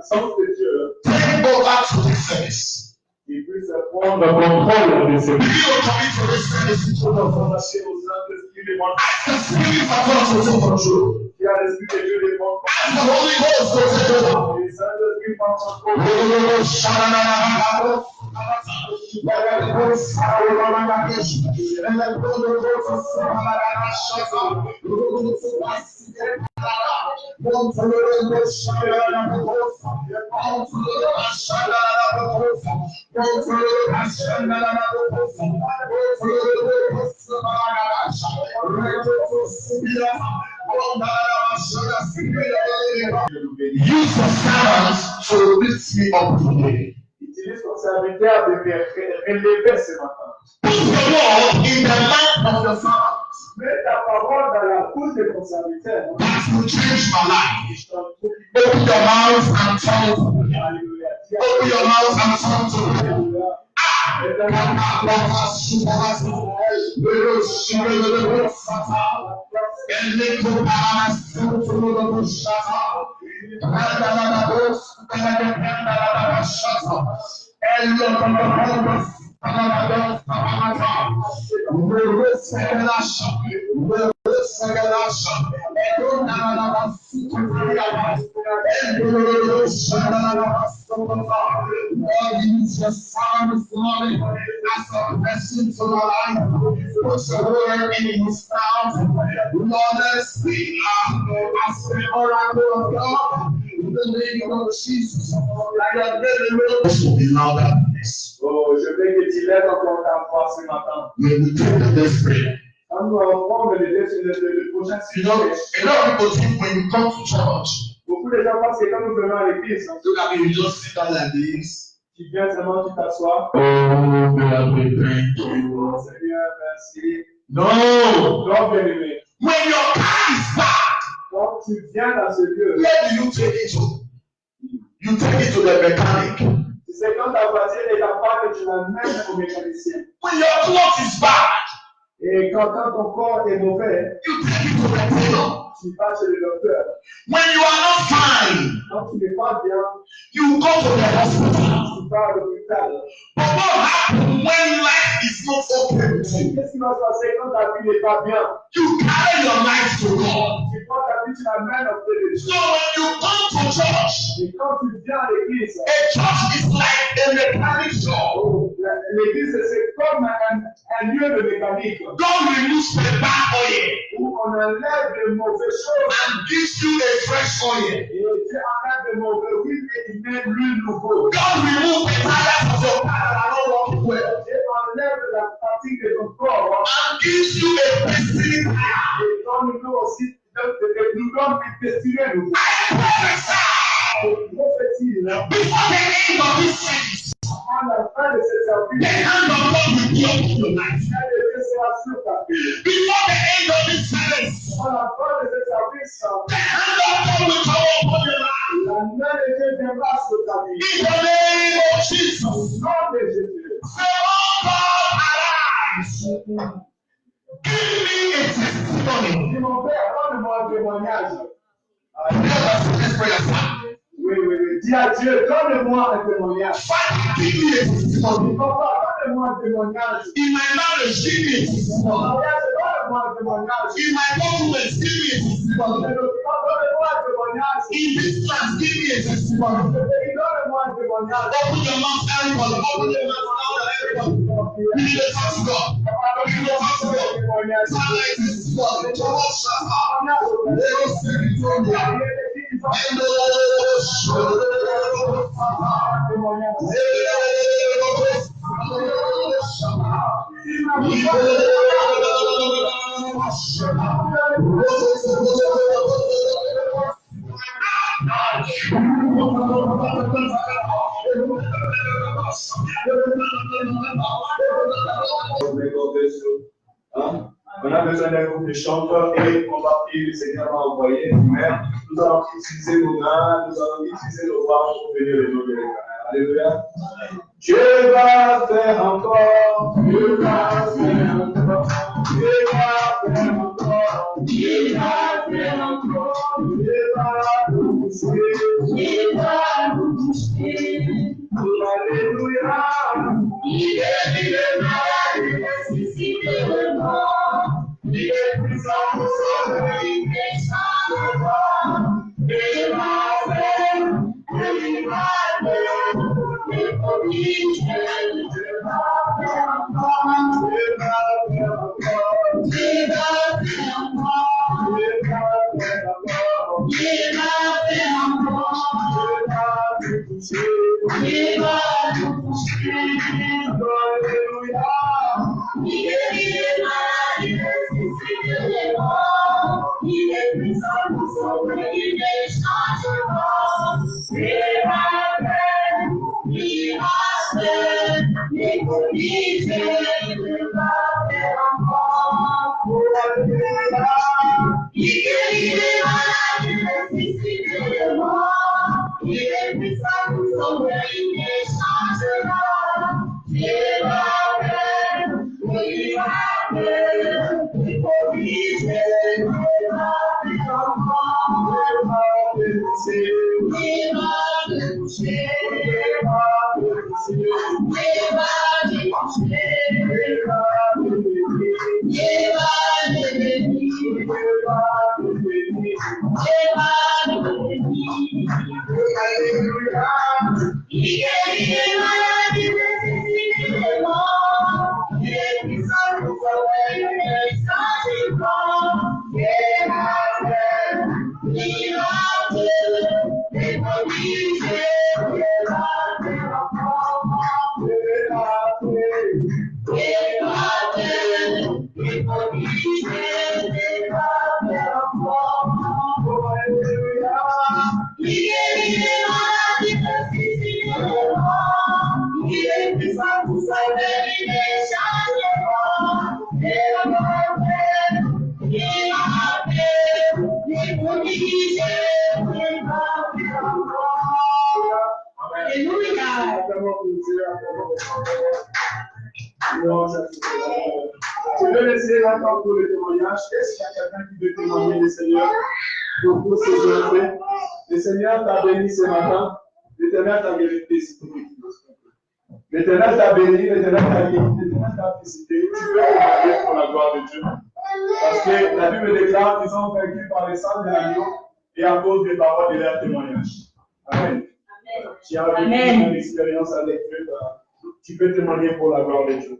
puissance de Dieu, take over to this service. qu'il puisse prendre le contrôle de ce Begin to commit to this service. pour nous rattacher au Saint-Esprit des mondes. The Spirit of God to take control. Qui a l'Esprit de Dieu des mondes. The Holy Ghost to take over. Et le Saint-Esprit prend contrôle. Use the servants to lift me up today. Utilise ton serviteur de me relever ce matin. Put the word in the mouth of the servants. Mets ta parole dans la bouche de ton serviteur. That will change my life. Open your mouth and talk to me. Open your mouth and talk to me. Lord, use your son this morning as a blessing to my life. Put your word in his mouth. Lord, let's speak as the oracle of God. In the name of Jesus. Be louder than this. Oh, je veux que tu lèves encore ta voix ce matin. When we take the next prayer. Quand nous allons prendre le prochain You know, sujet. a lot of people think when you come to church, Beaucoup de gens pensent que quand nous venons à l'église, look at me, you just sit down like this. tu viens seulement, tu t'assois. Oh, God, we thank you. Oh, Seigneur, merci. No. Non, bien-aimé. When your car is bad, Quand tu viens dans ce lieu, where do you take it to? You take it to the mechanic. tu sais, quand ta voiture est en panne, tu l'amènes au mécanicien. When your cloth is bad, Et quand ton corps est mauvais, you take it to the tailor. tu vas chez le docteur. When you are not fine, Quand tu n'es pas bien, you go to the hospital. tu vas à l'hôpital. But what happens when life is not okay with you? Qu'est-ce qui va se passer quand ta vie n'est pas bien? You carry your life to God. Tu prends ta vie, tu l'amènes auprès de So Dieu. when you come to church, Et quand tu viens à l'église, a church is like a mechanic shop. l'église c'est comme un lieu de mécanique God removes the bad oil où on enlève de mauvaises choses and gives you a fresh oil. et Dieu enlève de mauvais huile et il met l'huile nouveau. God removes the tires of your car that are not working well Dieu enlève la fatigue de ton corps and gives you a destiny tire. et donne-nous aussi nous donne une destinée nouveau. I prophesy Prophétise, before the end of this service, avant la fin de ce the service, hand of God will be upon your life. Dieu sera sur ta vie. Before the end of this service, Avant la fin de ce service, the hand of God will come upon your life. la main de Dieu viendra sur ta vie. In the name of Jesus. Au nom de Jésus. Say, oh God, arise. Give me a testimony. Dis mon Père, donne-moi un témoignage. This prayer, sir. Oui. Dis à Dieu, donne-moi un témoignage. Father, give me a testimony. Papa, donne-moi un témoignage. In my marriage, give me a Mon testimony. mariage, donne-moi un témoignage. In my documents, give me a Dans testimony. le document, donne-moi un témoignage. In this class, give me a testimony. Dans le pays, donne-moi un témoignage. Open your mouth, everybody. Open your mouth now, everybody. We need to talk to God. We need to talk to God. Father, a testimony. Jehovah Shammah. Little Victoria. And the On a besoin d'un groupe de chanteurs et on va prier, le Seigneur m'a envoyé. Mais nous allons utiliser nos mains, nous allons utiliser nos bras pour bénir le nom de l'Éternel. Alléluia. Dieu va faire encore, Dieu va faire encore, Dieu va faire encore, Dieu va faire encore, Dieu va nous sauver, Dieu va Je vais laisser là pour le témoignage. Est-ce qu'il y a quelqu'un qui veut témoigner le Seigneur pour tous ces bienfaits? Le Seigneur t'a béni ce matin. L'Éternel t'a guéri. L'Éternel t'a béni, l'Éternel t'a guéri, l'Éternel t'a félicité. Tu peux témoigner pour la gloire de Dieu. Parce que la Bible déclare qu'ils sont vaincus par les sangs de l'agneau et à cause des paroles de leur témoignage. Amen. Tu as vécu une expérience avec Dieu. Tu peux témoigner pour la gloire de Dieu.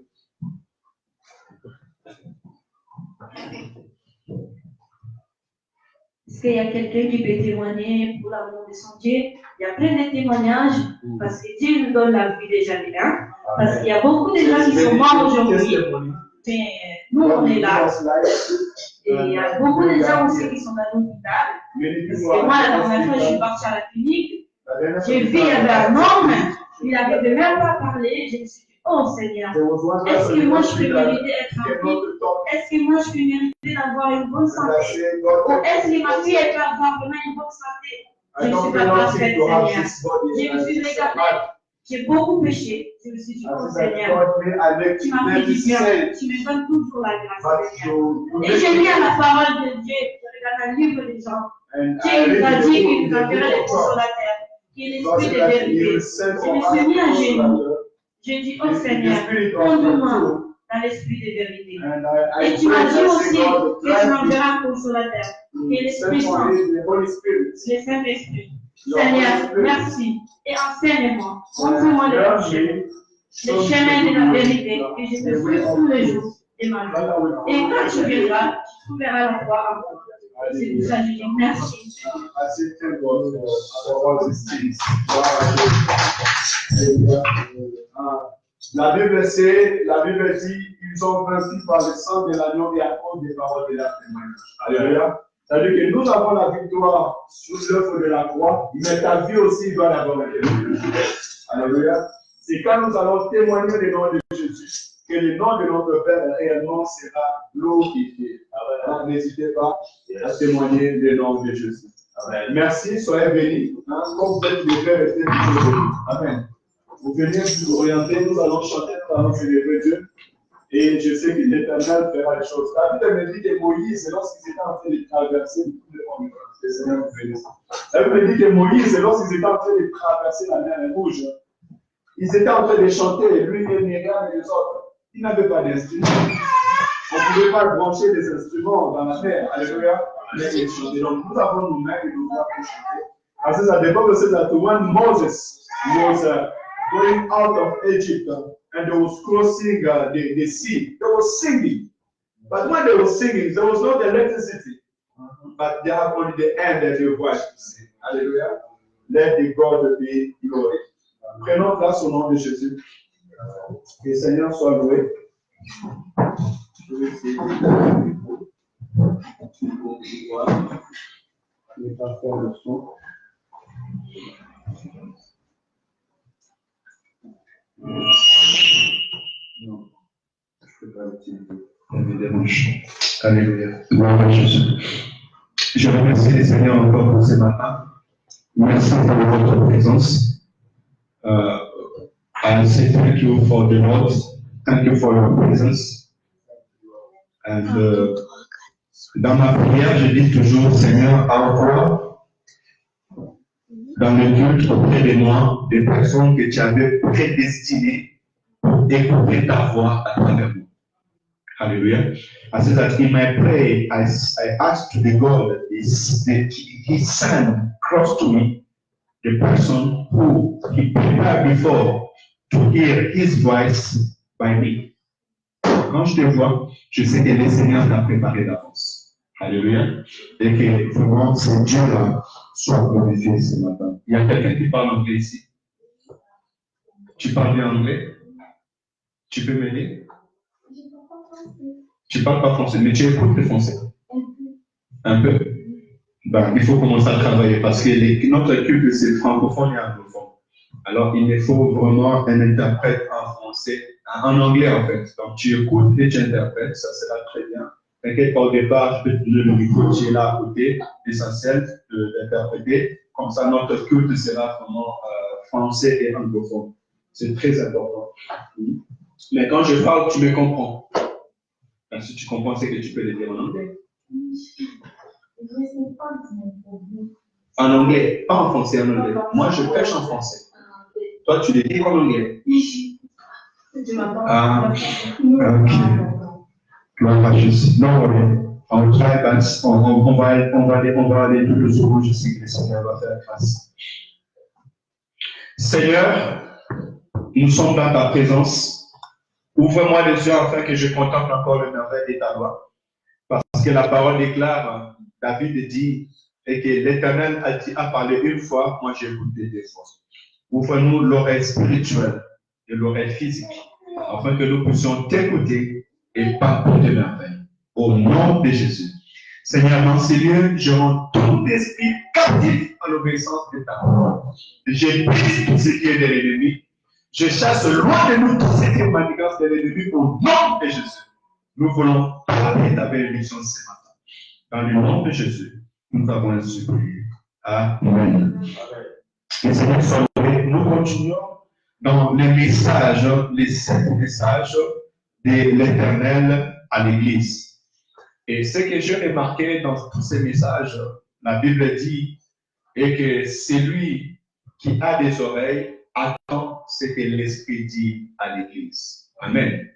Est-ce qu'il y a quelqu'un qui peut témoigner pour l'amour de son Dieu? Il y a plein de témoignages parce que Dieu nous donne la vie déjà bien. Parce qu'il y a beaucoup de gens qui sont morts aujourd'hui. Mais nous, on est là. Et il y a beaucoup de gens aussi qui sont dans l'hôpital. Parce que moi, la dernière fois, je suis partie à la clinique. J'ai vu, il y avait un homme. Il n'avait même pas parlé. Je me suis dit, oh Seigneur, est-ce que moi je peux mériter d'être en vie? Est-ce que moi je peux mériter d'avoir une bonne santé? Ou est-ce que ma fille peut avoir vraiment une bonne santé? Je ne suis pas parfaite, Seigneur. Je me suis regardée. J'ai beaucoup péché. Je me suis dit, oh Seigneur, tu m'as fait du bien. Tu me donnes toujours la grâce, Seigneur. Et j'ai mis à la parole de Dieu, dans le livre des gens. Dieu nous a dit qu'il nous enverrait des consolateurs, qu'il est l'esprit de vérité. Je me suis mis à genoux. J'ai dit, oh Seigneur, conduis-moi dans l'esprit de vérité. Et tu m'as dit aussi que tu m'enverras un consolateur, qui est l'Esprit Saint, le Saint-Esprit. Seigneur, merci. Et enseigne-moi, montre-moi le chemin de la vérité que je te fais tous les jours de ma vie. Et quand tu viendras, tu trouveras la foi en moi. C'est pour ça que je dis merci. La Bible dit, ils ont vaincu par le sang de l'agneau et à cause des paroles de la témoignage. Alléluia. C'est-à-dire que nous avons la victoire sur l'œuvre de la croix, mais ta vie aussi doit l'avoir été. Alléluia. C'est quand nous allons témoigner le nom de Jésus que le nom de notre Père réellement sera glorifié. N'hésitez pas à témoigner le nom de Jésus. Amen. Merci, soyez bénis. Comme vous êtes des frères, restez bénis. Amen. Vous venez vous orienter, nous allons chanter, nous allons célébrer Dieu. Et je sais que l'Éternel fera les choses. La Bible me dit que Moïse, lorsqu'ils étaient en train de traverser le Seigneur vous bénisse. La Bible me dit que Moïse, lorsqu'ils étaient en train de traverser la mer Rouge, ils étaient en train de chanter, lui et Myriam et les autres. Ils n'avaient pas d'instruments. On ne pouvait pas brancher des instruments dans la mer. Alléluia. Mais ils chantaient. Donc nous avons nos mains et nos bras pour chanter. Parce que ça dépend de cette date. When Moses was going out of Egypt and they was crossing the sea, they were singing. But when they were singing, there was no electricity. but they have only the end that they watch to sing. Alléluia. Let the God be glory. Prenons place au nom de Jésus. Que le Seigneur soit loué. Je vais essayer de ne pas faire le son. Non, je ne peux pas l'utiliser. Alléluia. Gloire à Jésus. Je remercie les Seigneurs encore pour ce matin. Merci pour votre présence. I say thank you for the Lord. Thank you for your presence. And dans ma prière, je dis toujours, Seigneur, envoie dans le culte auprès de moi des personnes que tu avais prédestinées pour écouter ta voix à travers moi. Hallelujah. I say that in my prayer, I ask to the God, He sent across to me the person who He prepared before to hear His voice by me. Quand je te vois, je sais que le Seigneur t'a préparé d'avance. Alléluia. Et que vraiment, ce Dieu-là soit glorifié ce matin. Il y a quelqu'un qui parle anglais ici. Tu parles bien anglais? Tu peux m'aider? Tu parles pas français, mais tu écoutes le français. Un peu. Ben, il faut commencer à travailler parce que notre culte, c'est francophone et anglophone. Alors, il me faut vraiment un interprète en français, en anglais en fait. Donc, tu écoutes et tu interprètes, ça sera très bien. T'inquiète pas, au départ, je peux te donner le micro qui est là à côté, l'essentiel d'interpréter. Comme ça, notre culte sera vraiment français et anglophone. C'est très important. Mais quand je parle, tu me comprends. Si tu comprends, c'est que tu peux le dire en anglais. En anglais, pas en français, en anglais. Moi, je prêche en français. Toi, tu le dis en anglais. Ok. Gloire à Jésus. Non, on try, on va aller tout doucement. Je sais que le Seigneur va faire grâce. Seigneur, nous sommes dans ta présence. Ouvre-moi les yeux afin que je contemple encore le merveille de ta loi. Parce que la parole déclare, David dit, et que l'Éternel a parlé une fois, moi j'ai écouté deux fois. Ouvre-nous l'oreille spirituelle et l'oreille physique, afin que nous puissions t'écouter et parler de merveille. Au nom de Jésus. Seigneur, dans ces lieux, je rends tout esprit captif à l'obéissance de ta parole. Je brise tout ce qui est de l'ennemi. Je chasse loin de nous tout ce qui est manigance de l'ennemi au nom de Jésus. Nous voulons parler ta bénédiction ce matin. Dans le nom de Jésus, nous avons ainsi prié. Amen. Et Seigneur, nous continuons dans les messages, les 7 messages de l'Éternel à l'Église. Et ce que j'ai remarqué dans tous ces messages, la Bible dit, est que celui qui a des oreilles attend ce que l'Esprit dit à l'Église. Amen.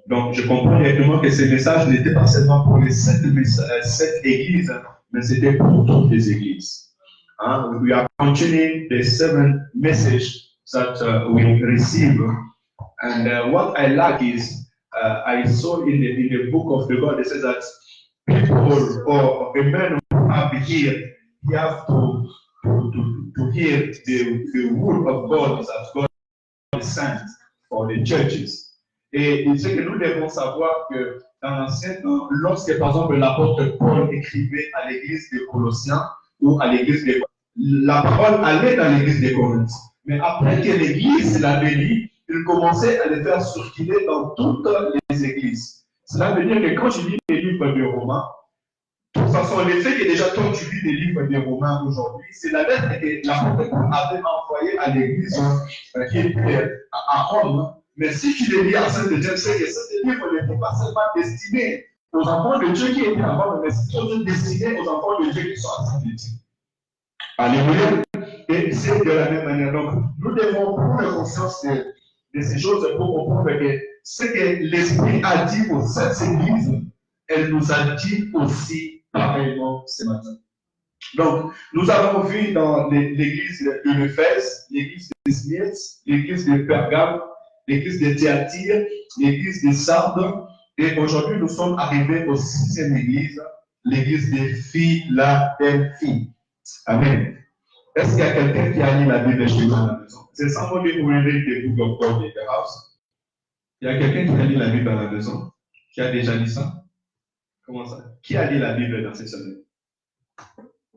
Donc, je comprends directement que ces messages n'étaient pas seulement pour les 7 églises, mais c'était pour toutes les églises. We are continuing the 7 messages that we receive. And what I like is, I saw in the book of the God, it says that people or a man who have ear, he have to hear the word of God that God sent for the churches. Et il sait que nous devons savoir que dans l'Ancien temps, lorsque par exemple l'apôtre Paul écrivait à l'église de Colossiens ou à l'église de la parole allait dans l'église de Corinthe. Mais après que l'église l'avait lu, il commençait à les faire circuler dans toutes les églises. Cela veut dire que quand je lis les livres de Romains, de toute façon, le fait que déjà toi tu lis les livres des Romains aujourd'hui, c'est la lettre que l'apôtre avait envoyée à l'église qui était à Rome. Mais si tu les lis à Saint-Étienne, c'est que ce livre n'était pas seulement destiné aux enfants de Dieu qui étaient à Rome, mais c'est surtout destiné aux enfants de Dieu qui sont à Saint-Étienne. Alléluia. Et c'est de la même manière. Donc, nous devons prendre conscience de ces choses pour comprendre que ce que l'Esprit a dit aux 7 églises, elle nous a dit aussi pareillement ce matin. Donc, nous avons vu dans l'église de l'Éphèse, l'église de Smyrne, l'église de Pergame, l'église de Thyatire, l'église de Sardes, et aujourd'hui nous sommes arrivés aux 6e église, l'église des Philadelphie. Amen. Est-ce qu'il y a quelqu'un qui a lu la Bible chez nous à la maison? C'est somebody who read the book of God in the house. Il y a quelqu'un qui a lu la Bible à la maison? Qui a déjà lu ça? Comment ça? Qui a lu la Bible dans ces semaines?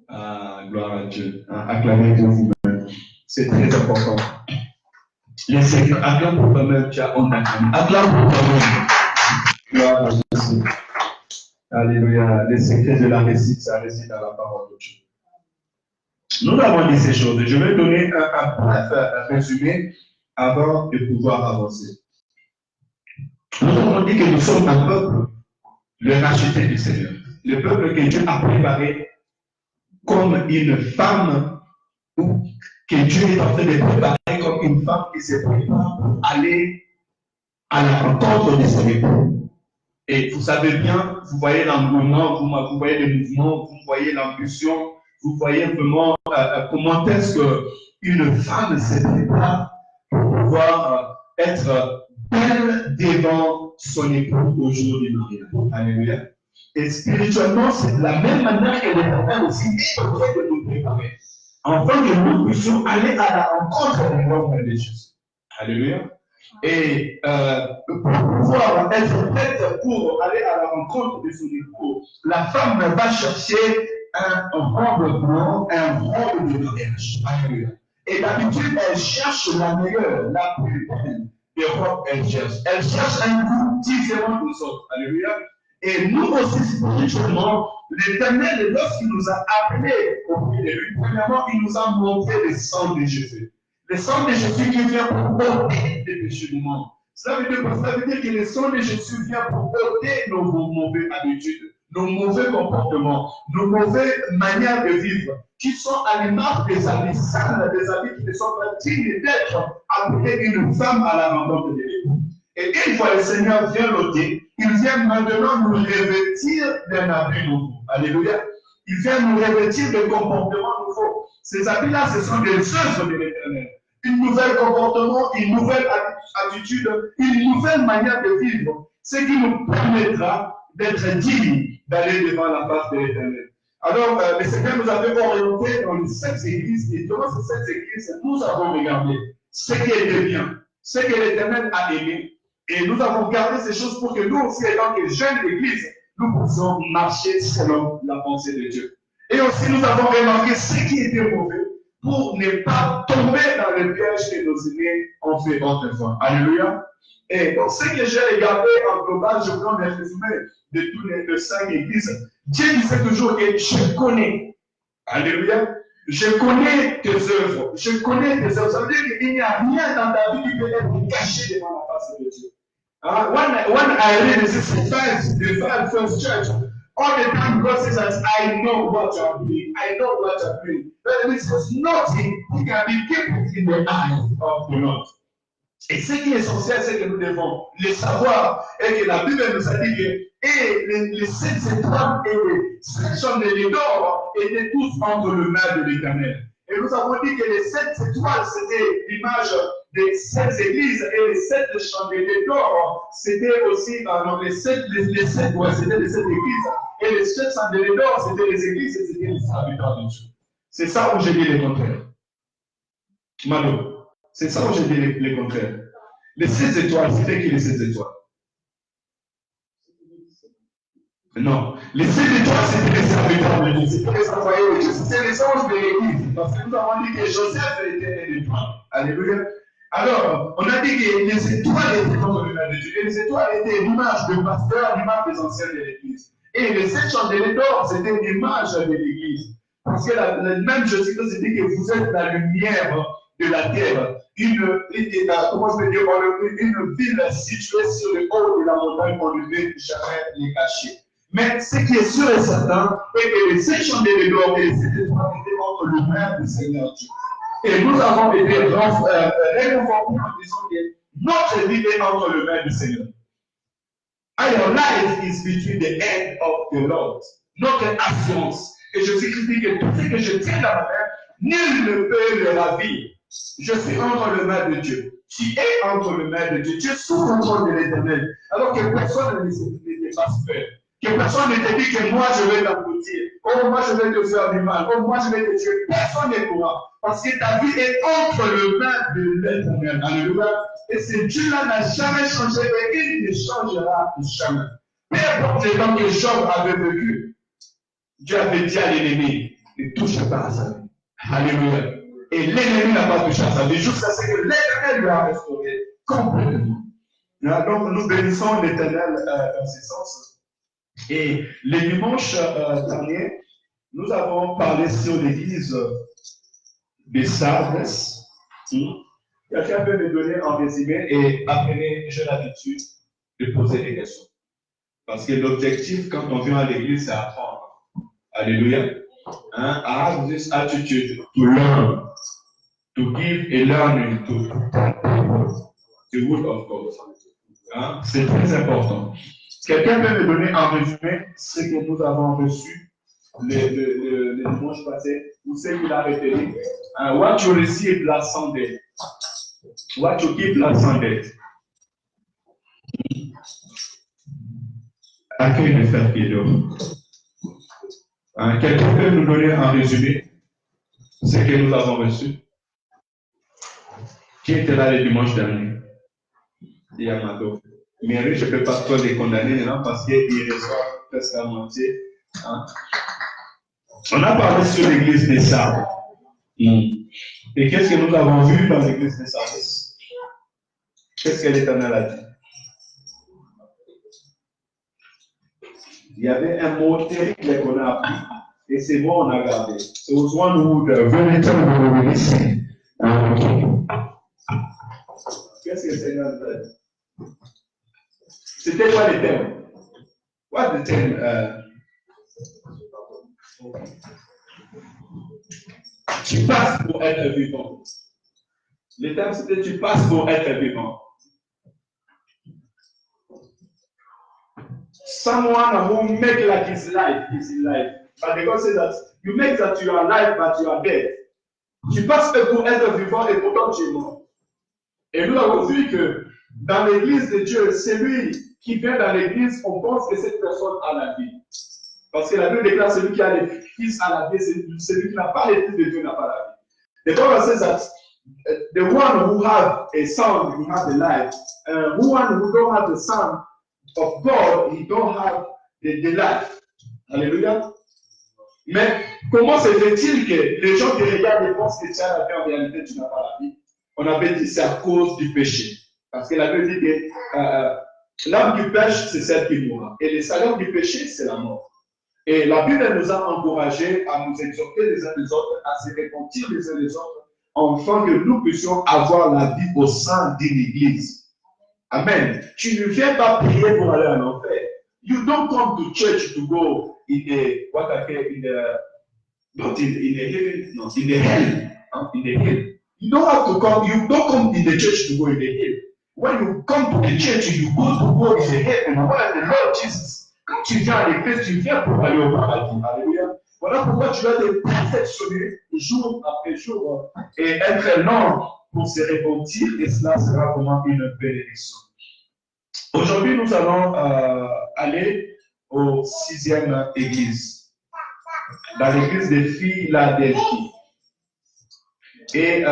Ah, gloire à Dieu. Acclamez Dieu vous-même. C'est très important. Les secrets, acclame pour toi-même, tu as honte d'acclamer. Acclame pour toi-même. Gloire à Jésus. Alléluia. Les secrets de la réussite, ça réside dans la parole de Dieu. Nous avons dit ces choses. Je vais donner un bref résumé avant de pouvoir avancer. Nous avons dit que nous sommes un peuple, le racheté du Seigneur. Le peuple que Dieu a préparé comme une femme, ou que Dieu est en train de préparer comme une femme qui se prépare pour aller à la rencontre de son époux. Et vous savez bien, vous voyez l'engouement, vous voyez le mouvement, vous voyez l'ambition, vous voyez vraiment comment est-ce qu'une femme se prépare pour pouvoir être belle devant son époux au jour du mariage. Alléluia. Et spirituellement, c'est de la même manière que l'Éternel aussi est en train de nous préparer. Afin que nous puissions aller à la rencontre de l'homme de Jésus. Alléluia. Et pour pouvoir être prête pour aller à la rencontre de son époux, la femme va chercher un robe blanc, un robe de mariage. Alléluia. Et d'habitude, elle cherche la meilleure, la plus belle des robes qu'elle cherche. Elle cherche un goût différent des autres. Alléluia. Et nous aussi, spirituellement, l'Éternel, lorsqu'il nous a appelés auprès de lui, premièrement, il nous a montré le sang de Jésus. Le sang de Jésus qui vient pour ôter les péchés du monde. Cela veut dire que le sang de Jésus vient pour ôter nos mauvaises habitudes, nos mauvais comportements, nos mauvaises manières de vivre, qui sont à l'image des habits sales, des habits qui ne sont pas dignes d'être appelés une femme à la rencontre de l'époux. Et une fois le Seigneur vient l'ôter, il vient maintenant nous revêtir d'un habit nouveau. Alléluia. Il vient nous revêtir de comportements nouveaux. Ces habits-là, ce sont des œuvres de l'Éternel. Une nouvelle comportement, une nouvelle attitude, une nouvelle manière de vivre. Ce qui nous permettra d'être dignes d'aller devant la face de l'Éternel. Alors, le Seigneur nous avait orientés dans les 7 églises. Et dans ces 7 églises, nous avons regardé ce qui était bien, ce que l'Éternel a aimé. Et nous avons gardé ces choses pour que nous aussi, étant que jeunes d'église, nous puissions marcher selon la pensée de Dieu. Et aussi, nous avons remarqué ce qui était mauvais pour ne pas tomber dans le piège que nos aînés ont fait autrefois. Alléluia. Et donc, ce que j'ai regardé en global, je prends des résumés de tous les 5 églises. Dieu disait toujours que je connais. Alléluia. Je connais tes œuvres. Je connais tes œuvres. Ça veut dire qu'il n'y a rien dans ta vie qui peut être caché devant la face de Dieu. When I read the first church, all the time God says that I know what you are doing. I know what you are doing. But it says nothing can be kept in the eyes of the Lord. Et ce qui est essentiel, c'est que nous devons le savoir et que la Bible nous a dit que les 7 étoiles et les 7 chandeliers d'or étaient tous entre les mains de l'Éternel. Et nous avons dit que les 7 étoiles, c'était l'image des 7 églises et les 7 chandeliers d'or, c'était aussi les 7 églises. Et les 7 chandeliers d'or, c'était les églises et c'était les serviteurs de Dieu. C'est ça où j'ai dit le contraire. Malo. C'est ça où j'ai dit le contraire. Les 7 étoiles, c'était qui les 7 étoiles? Non. Les 7 étoiles, c'était les serviteurs de Dieu. C'était les envoyés de Dieu. C'était les anges de l'église. Parce que nous avons dit que Joseph était une étoile. Alléluia. Alors, on a dit que les étoiles étaient dans le nom de Dieu. Et les étoiles étaient l'image de pasteur, l'image des anciens de l'église. Et les 7 chandeliers d'or, c'était l'image de l'église. Parce que même Jésus nous dit que vous êtes la lumière de la terre, une ville située sur le haut de la montagne qu'on ne peut jamais les cacher. Mais ce qui est sûr et certain est que les 7 chandeliers d'or et les 7 étoiles étaient entre les mains du Seigneur Dieu. Et nous avons été réconfortés en disant que notre vie est entre les mains du Seigneur. Our life is between the hand of the Lord. Notre assurance. Et Jésus-Christ dit que tout ce que je tiens dans ma main, nul ne peut le ravir. Je suis entre les mains de Dieu. Tu es entre les mains de Dieu. Tu es sous contrôle de l'Éternel. Alors que personne ne te fasse peur. Que personne ne te dise que moi je vais t'aboutir. Oh, moi je vais te faire du mal. Oh, moi je vais te tuer. Personne n'est courant. Parce que ta vie est entre les mains de l'Éternel. Alléluia. Et ce Dieu-là n'a jamais changé et il ne changera jamais. Peu importe les temps que Job avait vécu, Dieu avait dit à l'ennemi, ne touche pas à sa vie. Alléluia. Et l'ennemi n'a pas touché à sa vie jusqu'à ce que l'Éternel lui a restauré complètement. Donc nous bénissons l'Éternel dans ce sens. Et le dimanche dernier, nous avons parlé sur l'église de Sardes. Quelqu'un peut me donner un résumé et après, j'ai l'habitude de poser des questions. Parce que l'objectif, quand on vient à l'église, c'est apprendre. Alléluia. I have this attitude to learn, to give a learning to the word of God. C'est très important. Quelqu'un peut me donner en résumé ce que nous avons reçu le dimanche passé ou ce qu'il a retenu. What you receive last Sunday. What you give last Sunday. Accueil de frère Pédro. Quelqu'un peut nous donner en résumé ce que nous avons reçu. Qui était là le dimanche dernier? Yamato. Mais je ne peux pas trop les condamner maintenant parce qu'ils reçoivent presque la moitié. On a parlé sur l'église des Sardes. Et qu'est-ce que nous avons vu dans l'église des Sardes? Qu'est-ce que l'Éternel a dit? Il y avait un mot terrible qu'on a appris. Et c'est bon, on a gardé. It was one word, very terrible. Qu'est-ce que le Seigneur a dit? C'était quoi les termes? What the term? Tu passes pour être vivant. Les termes c'était tu passes pour être vivant. Someone who make like his life is in life. But the God says that you make that you are alive but you are dead. Tu passes pour être vivant et pourtant tu es mort. Et nous avons vu que dans l'église de Dieu, celui qui vient dans l'église, on pense que cette personne a la vie. Parce que la Bible déclare celui qui a les fils à la vie, celui qui n'a pas les fils de Dieu n'a pas la vie. The Bible says that the one who has a son, he has a life. One who don't have the son of God, he don't have the life. Alléluia. Mais comment se fait-il que les gens qui regardent et pensent que tu as la vie, en réalité tu n'as pas la vie? On avait dit c'est à cause du péché. Parce que la Bible dit que l'âme qui pêche, c'est celle qui mourra. Et le salaire du péché, c'est la mort. Et la Bible nous a encouragés à nous exhorter les uns les autres, à se repentir les uns les autres, afin que nous puissions avoir la vie au sein d'une église. Amen. Tu ne viens pas prier pour aller en enfer. You don't come to church to go in the what I call in the not in the heaven, no, in the hell, in the hell. You don't have to come. You don't come in the church to go in the hell. When you come to the church, you go in the heaven. Voilà le Lord Jesus. Quand tu viens à l'église, tu viens pour aller au paradis. Alléluia. Voilà pourquoi tu dois te perfectionner jour après jour et être lent pour se repentir, et cela sera vraiment une bénédiction. Aujourd'hui, nous allons aller au 6e église, dans l'église de Philadelphie. Et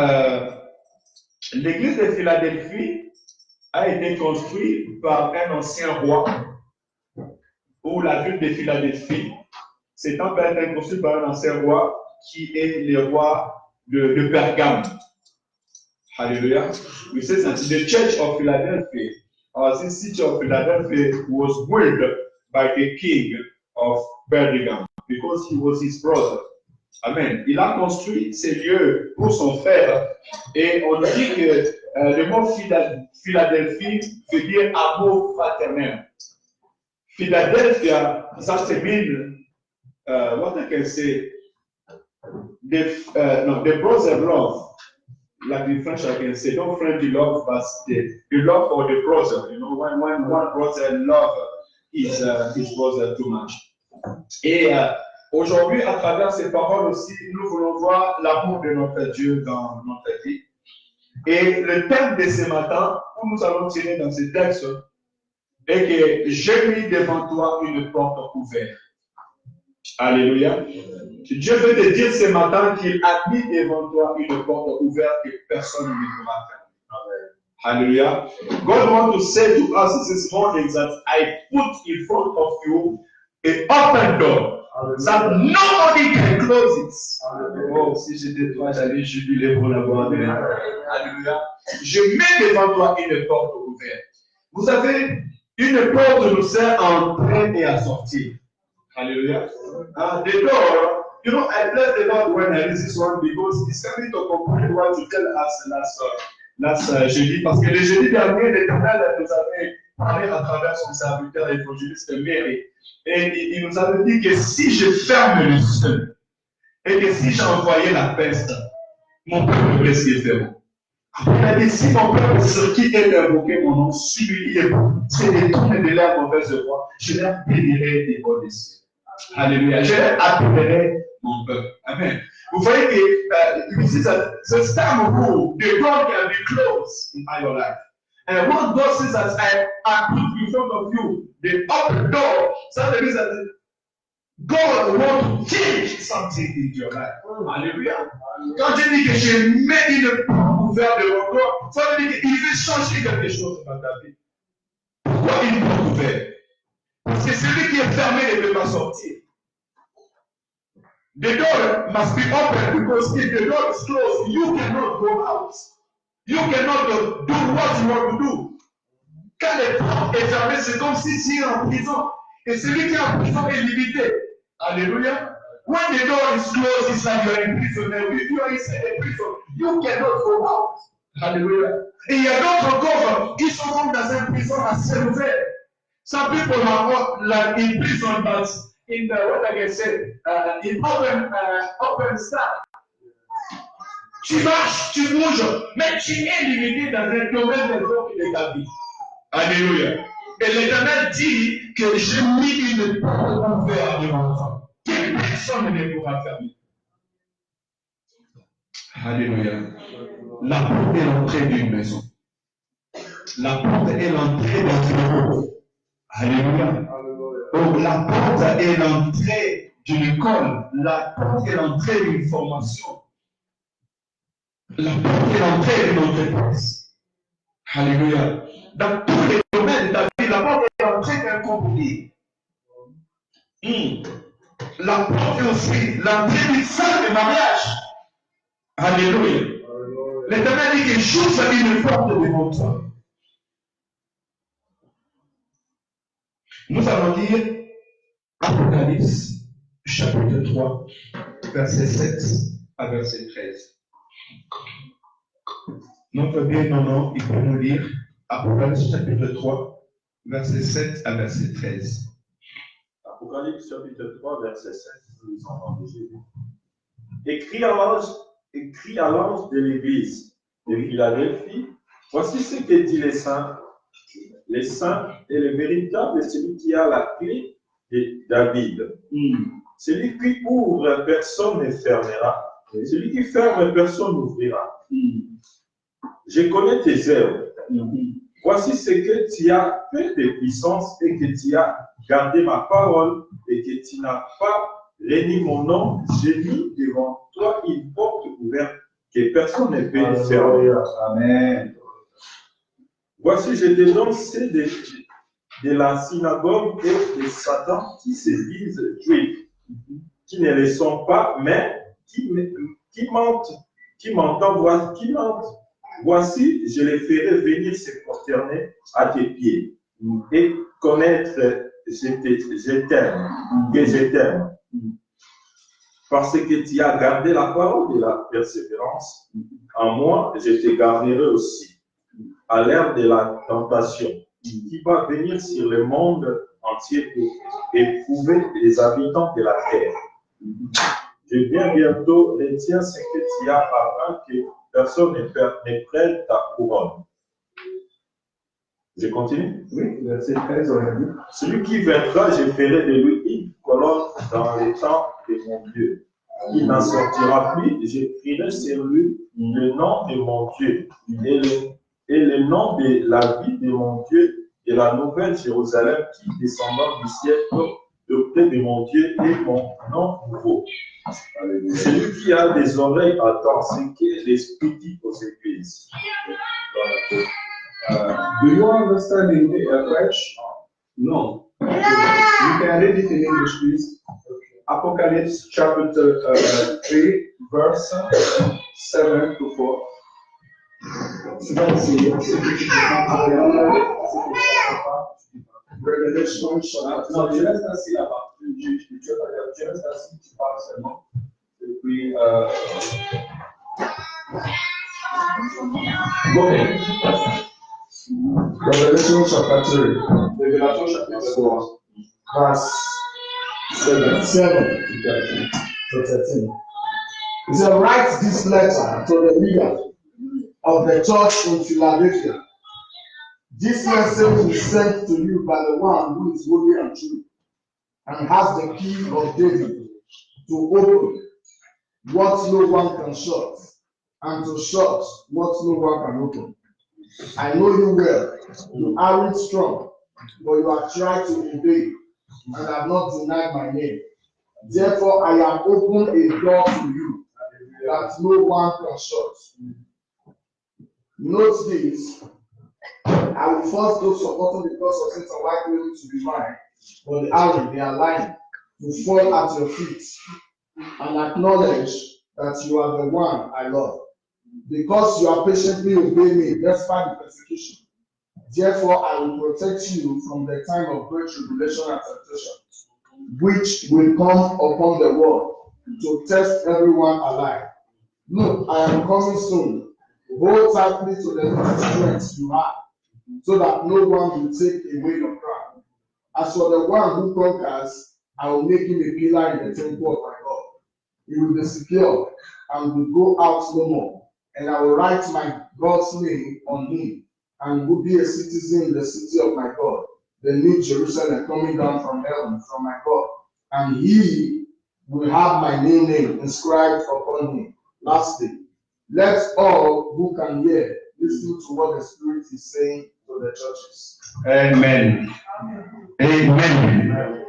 l'église de Philadelphie a été construite par un ancien roi, ou la ville de Philadelphie. C'est un temple a été construit par un ancien roi qui est le roi de Pergame. Hallelujah. We say that the church of Philadelphia, or the city of Philadelphia, was built by the king of Pergame because he was his brother. Amen. Il a construit ces lieux pour son frère. Et on dit que le mot Philadelphie veut dire amour fraternel. Philadelphia, that means what I can say, the brother love. Like in French, I can say, don't friendly love, but the love for the brother. You know, when one brother love his brother too much. Et aujourd'hui, à travers ces paroles aussi, nous voulons voir l'amour de notre Dieu dans notre vie. Et le thème de ce matin, où nous allons tirer dans ce texte, et que j'ai mis devant toi une porte ouverte. Alléluia. Dieu veut te dire ce matin qu'il a mis devant toi une porte ouverte que personne ne pourra fermer. Hallelujah. God wants to say to us this morning that I put in front of you an open door that nobody can close it. Oh, si j'étais toi, j'allais jubiler pour l'avoir donné. Alléluia. Je mets devant toi une porte ouverte. Vous savez, une porte nous sert à entrer et à sortir. Hallelujah. The door, you know, I bless the Lord when I read this one because it's coming to complete what you tell us last jeudi. Parce que le jeudi dernier, l'Éternel nous avait parlé à travers son serviteur évangéliste Mary. Et il nous avait dit que si je ferme le ciel et que si j'envoyais la peste, mon peuple resterait. Il a dit, si mon peuple sur qui est invoqué mon nom, s'humilie et se détourne de leur mauvaise voie, je leur bénirai des bonnes cieux. Alléluia. Je leur appellerai mon peuple. Amen. Vous voyez que this is time of rule. The door can be closed in your life. And what God says that I put in front of you, the open door, that means that God wants to change something in your life. Alléluia. Quand je dis que je mets une porte ouverte devant toi, ça veut dire qu'il veut changer quelque chose dans ta vie. Pourquoi une porte ouverte? Parce que celui qui est fermé ne peut pas sortir. The door must be open because if the door is closed, you cannot go out. You cannot do what you want to do. Quand les portes est fermée, c'est comme si tu es en prison. Et celui qui est en prison est limité. Alléluia. When the door is closed, it's like you are in prison. And if you are inside a prison, you cannot go out. Alléluia. Et il y a d'autres encore qui sont dans une prison à ciel ouvert. Some people are like in prison, but in the, what I can say, in open stuff. Tu marches, tu bouges, mais tu es limité dans un domaine de ta vie. Alléluia. Et l'Éternel dit que j'ai mis une porte ouverte devant toi. Que personne ne pourra fermer. Alléluia. La porte est l'entrée d'une maison. La porte est l'entrée d'un bureau. Alléluia. Oh, la porte est l'entrée d'une école. La porte est l'entrée d'une formation. La porte est l'entrée d'une entreprise. Alléluia. Dans tous les domaines de ta vie, la porte est l'entrée d'un conflit. La porte est aussi l'entrée d'une salle de mariage. Alléluia. L'Éternel dit que j'ouvre une porte devant toi. Nous allons lire Apocalypse, chapitre 3, verset 7 à verset 13. Notre bien-aimant, il peut nous lire Apocalypse, chapitre 3, verset 7 à verset 13. Apocalypse, chapitre 3, verset 7, nous lisons dans Jésus. Écrit à l'ange de l'Église de Philadelphie, voici ce que dit les saints et le véritable, celui qui a la clé de David. Celui qui ouvre, personne ne fermera. Celui qui ferme, personne n'ouvrira. Je connais tes œuvres. Voici ce que tu as fait de puissance et que tu as gardé ma parole et que tu n'as pas renié mon nom. J'ai mis devant toi une porte ouverte que personne ne peut fermer. Amen. Voici, je te donne ceux de la synagogue et de Satan qui se disent juifs, qui ne le sont pas, mais qui mentent. Voici, je les ferai venir se prosterner à tes pieds et connaître que je t'aime. Parce que tu as gardé la parole de la persévérance, en moi, je te garderai aussi. À l'ère de la tentation qui va venir sur le monde entier pour éprouver les habitants de la terre. Je viens bientôt, retiens ce que tu as afin que personne ne prenne ta couronne. Je continue? Oui, verset 13, on a dit. Celui qui viendra, je ferai de lui une colonne dans les temps de mon Dieu. Il n'en sortira plus, j'écrirai sur lui le nom de mon Dieu et le nom de la vie de mon Dieu et la nouvelle Jérusalem qui, descendant du ciel, auprès de mon Dieu et mon nom nouveau. Celui qui a des oreilles entend ce que l'Esprit dit aux églises. Do you understand in French? No. Okay. You can read it in English, please. Apocalypse chapter 3, verse 7 to 4. Revelation chapter Non, je reste assis là-bas. Je reste assis, tu parles seulement. Et puis, Revelation chapter 3, Révélation chapitre 3, verse 7 to 13. It says, write this letter to the leader of the church in Philadelphia. This message is sent to you by the one who is holy and true, and has the key of David to open what no one can shut, and to shut what no one can open. I know you well. You aren't strong, but you have tried to obey, and have not denied my name. Therefore, I have opened a door to you that no one can shut. Note this. I will first go supporting the cause of Satan while claiming to be mine, but the army, they are lying, to fall at your feet and acknowledge that you are the one I love. Because you are patiently obeying me despite the persecution. Therefore, I will protect you from the time of great tribulation and temptation, which will come upon the world to test everyone alive. Look, I am coming soon. Hold tightly to the little strength you have, so that no one will take away your crown. As for the one who conquers, I will make him a pillar in the temple of my God. He will be secure and will go out no more. And I will write my God's name on him, and will be a citizen in the city of my God, the new Jerusalem coming down from heaven from my God. And he will have my new name inscribed upon him. Lastly, let all who can hear listen to what the Spirit is saying to the churches. Amen. Amen.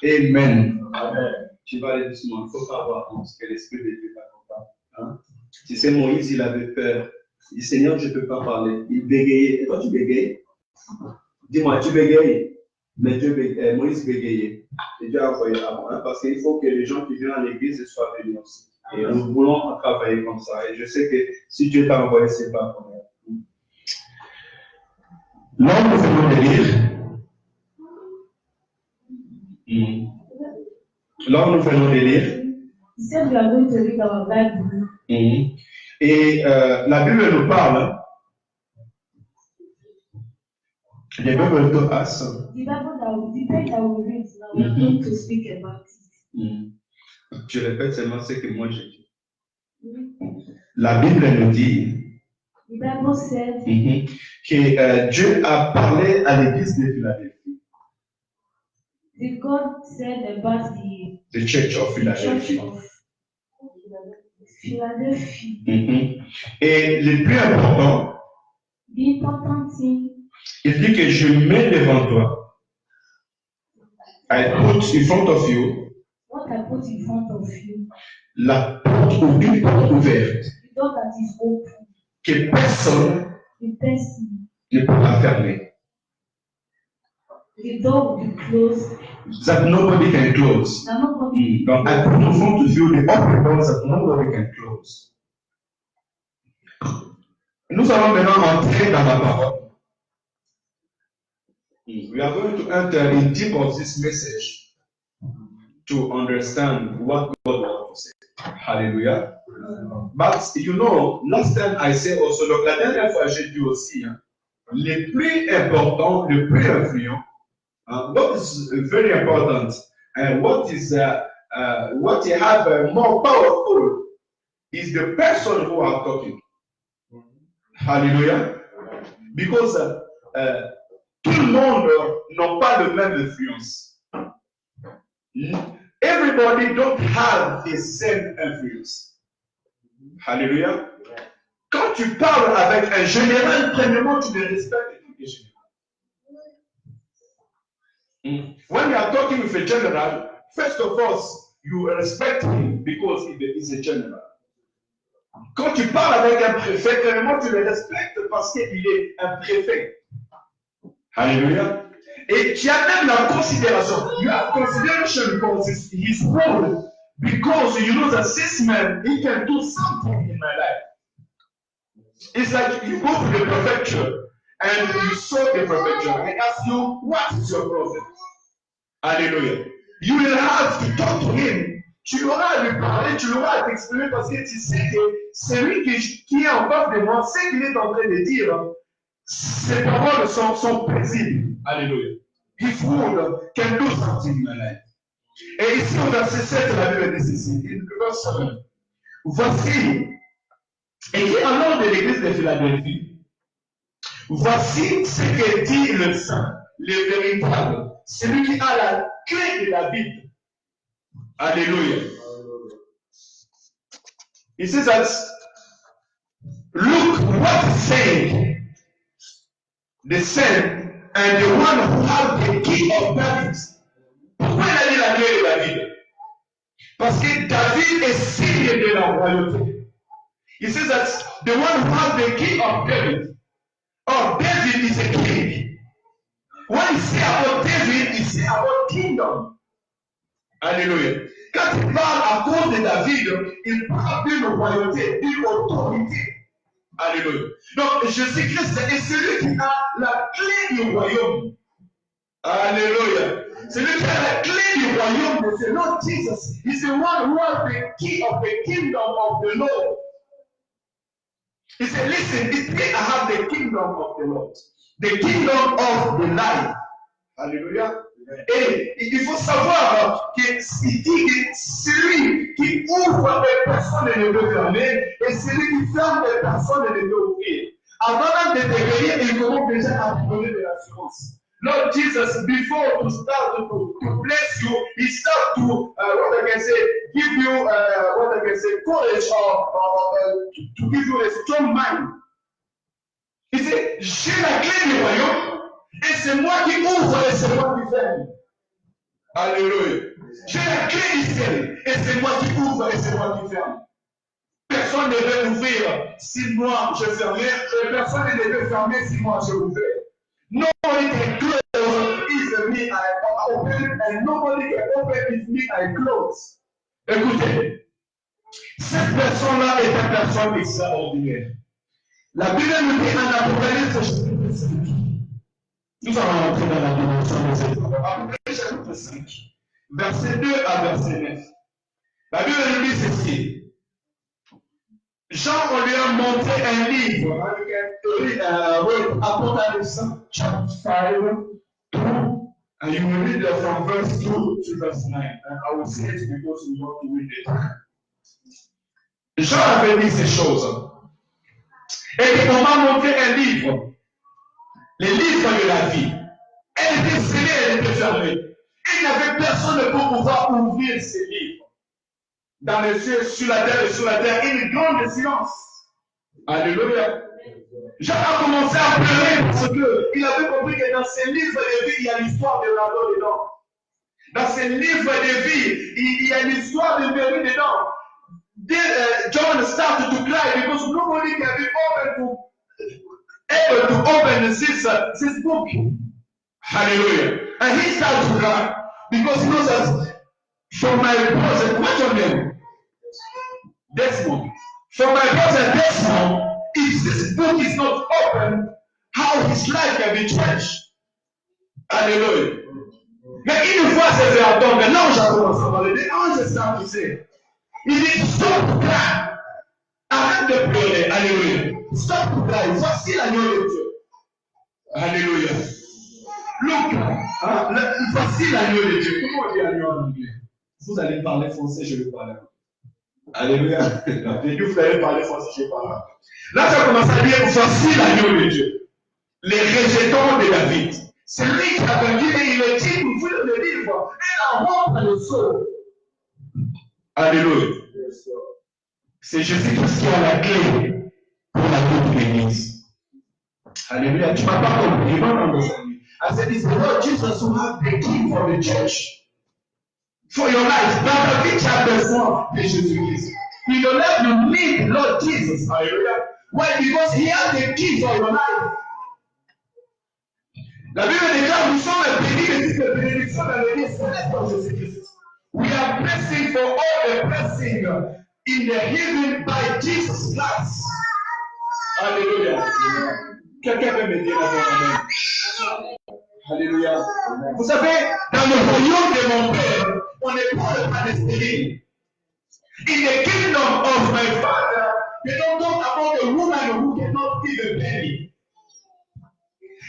Amen. Amen. Tu vas aller doucement, il ne faut pas avoir honte, que l'Esprit de Dieu t'accompagne. Hein? Tu sais, Moïse, il avait peur. Il dit, Seigneur, je ne peux pas parler. Il bégayait. Et toi, tu bégayes? Dis-moi, tu bégayes? Mais Moïse bégayait. Et Dieu a envoyé avant. Hein, parce qu'il faut que les gens qui viennent à l'église soient bénis aussi. Et nous voulons travailler comme ça. Et je sais que si Dieu t'a envoyé, c'est pas pour nous. Là, nous venons de lire. Là, nous venons de lire. Et la Bible nous parle des Bibles de As. Je répète seulement ce que moi j'ai dit. La Bible nous dit que Dieu a parlé à l'église de Philadelphie. God said about The Church of Philadelphia. Et le plus important, il dit que je mets devant toi. I put in front of you. What I put in front of you. La porte ou une porte ouverte. The door that is open. Que personne ne pourra fermer. The door will be closed. That nobody can close. Donc, I put in front of you the open doors that nobody can close. Nous allons maintenant entrer dans la parole. We are going to enter in deep of this message to understand what God wants to say. Hallelujah. But you know, last time I said also, donc la dernière fois j'ai dit aussi, le plus important, le plus influent, what is very important and what you have more powerful is the person who are talking. Hallelujah. Because tout le monde n'a pas le même influence. Everybody don't have the same influence. Hallelujah. Quand tu parles avec un général, premièrement, tu le respectes les généraux. When you are talking with a general, first of all, you respect him because he is a general. Quand tu parles avec un préfet, clairement tu le respectes parce qu'il est un préfet. Alléluia. Et tu as même la considération. You have consideration for his role because you know that this man, he can do something in my life. It's like you go to the prefecture and you saw the prefecture and they ask you, what is your problem? Alléluia. You will have to talk to him. Tu l'auras à lui parler, tu l'auras à t'exprimer parce que tu sais que celui qui est en face de moi, ce qu'il est en train de dire, ces paroles sont paisibles. Alléluia. If would can do something in my life. Et ici au verset 7, la Bible dit ceci. Voici, écrit en nom de l'église de Philadelphie, voici ce que dit le Saint, le véritable, celui qui a la clé de la Bible. Alléluia. He says that, look what is saying, the saint and the one who has the key of David. Pourquoi il a dit la clé de David? Parce que David est signe de la royauté. He says that the one who has the key of David, or David is a king. When he say about David, he say about kingdom. Alléluia. Quand il parle à cause de David, il parle d'une royauté, d'une autorité. Alléluia. Donc, Jésus-Christ est celui qui a la clé du royaume. Alléluia. Celui qui a la clé du royaume de ce Lord Jesus. He's the one who has the key of the kingdom of the Lord. He said, listen, it's me, I have the kingdom of the Lord. The kingdom of the life. Alléluia. Et il faut savoir que il dit que celui qui ouvre les personnes ne peut fermer et celui qui ferme les personnes ne peut ouvrir. Avant même de te réveiller, il commence déjà à te donner de l'assurance. Lord Jesus, before to start to bless you, he start to what I can say, give you what I can say, courage or to give you a strong mind. Il dit, j'ai la clé du royaume. Et c'est moi qui ouvre et c'est moi qui ferme. Alléluia. J'ai la clé du ciel et c'est moi qui ouvre et c'est moi qui ferme. Personne ne veut ouvrir si moi je ferme et personne ne veut fermer si moi je ouvre. Nobody can close if me I open and nobody can open if me I close. Écoutez, cette personne-là est une personne extraordinaire. La Bible nous dit en Apocalypse chapitre 5. Nous allons entrer dans la dimension de cette parole. Apocalypse chapitre 5, verset 2 à verset 9. La Bible nous dit ceci. Jean, on lui a montré un livre avec Apocalypse chapter 5, 2, and you will read from verse 2 to verse 9. And I will say it because we want to read it. Jean avait dit ces choses. Et on m'a montré un livre. Le livre de la vie. Elle était scellée, elle était fermée. Il n'y avait personne pour pouvoir ouvrir ces livres. Dans les cieux, sur la terre et sur la terre, une grande silence. Alléluia. Jean a commencé à pleurer parce qu'il avait compris que dans ces livres de vie, il y a l'histoire de l'anneau dedans. Dans ces livres de vie, il y a l'histoire de Mary dedans. John started to cry because nobody can be able to open this book. Hallelujah. And he started to cry because he knows that for my brother, what's your name? Desmond. For my brother Desmond, if this book is not open, how his life can be changed. Hallelujah. Mais une fois c'est fait attendre, l'ange a commencé à parler. L'ange start to say, il dit stop cry. Arrête de pleurer. Alléluia. Stop to cry. Voici l'agneau de Dieu. Alléluia. Look, voici l'agneau de Dieu. Comment on dit agneau en anglais? Vous allez parler français, je vais parler. Alléluia. Vous allez parler français, je vais parler. Là, ça commence à dire voici l'agneau de Dieu. Les rejetons de David. C'est lui qui a vaincu et il est dit, vous voulez le livre, et la montre le sceau. Alléluia. C'est Jésus-Christ qui a la clé pour la vie de l'Église. Alléluia. Tu m'as pas compris. I said, it's the Lord Jesus who has the key for the church. For your life. Dans ta vie, tu as besoin de Jésus-Christ. In your life, you need Lord Jesus. Hallelujah. Why? Because he has the key for your life. La Bible déclare, nous sommes bénis de toutes les bénédictions dans l'Église céleste en Jésus-Christ. We are blessing for all the blessing in the heaven by Jesus Christ. Alléluia. Quelqu'un peut me dire Amen. Alléluia. Vous savez, dans le royaume de mon Père, on n'est pas prédestiné. In the kingdom of my Father, they don't talk about the woman who cannot give a penny.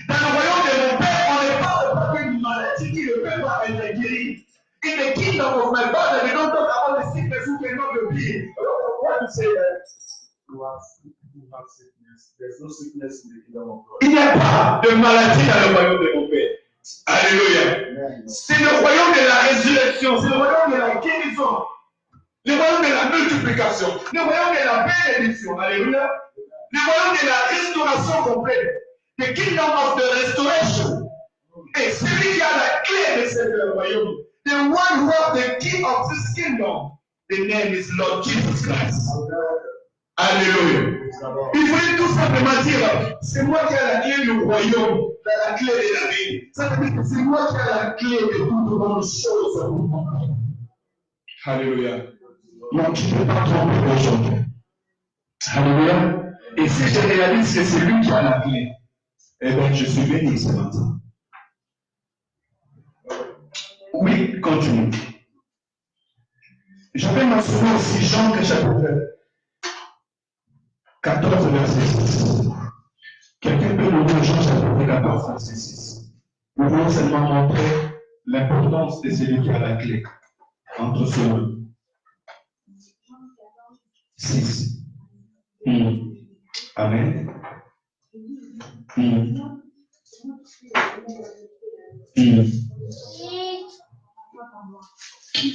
Dans le royaume de mon Père, on ne parle pas d'une maladie qui ne peut pas être guérie. In the kingdom of my Father, they don't talk about the sickness who cannot be healed. What to say that? Who have sickness? There's no sickness in the kingdom of God. Il n'y a pas de maladie dans le royaume de mon Père. Alléluia. C'est le royaume de la résurrection, c'est le royaume de la guérison, le royaume de la multiplication, le royaume de la bénédiction. Alléluia. Le royaume de la restauration complète. The kingdom of the restoration. Et celui qui a la clé de ce royaume, the one who has the key of this kingdom, the name is Lord Jesus Christ. Alléluia. Il faut tout simplement dire, c'est moi qui ai la clé du royaume, la clé de la vie. Ça veut dire que c'est moi qui ai la clé de toutes bonnes choses. Alléluia. Donc tu ne peux pas tromper aujourd'hui. Alléluia. Et si je réalise que c'est lui qui a la clé, eh bien je suis béni ce matin. Oui, continue. J'avais mentionné aussi Jean chapitre 14, verset 6. Quelqu'un peut nous dire Jean chapitre 14, verset 6. Nous voulons seulement montrer l'importance de celui qui a la clé entre ces deux. 6. Amen.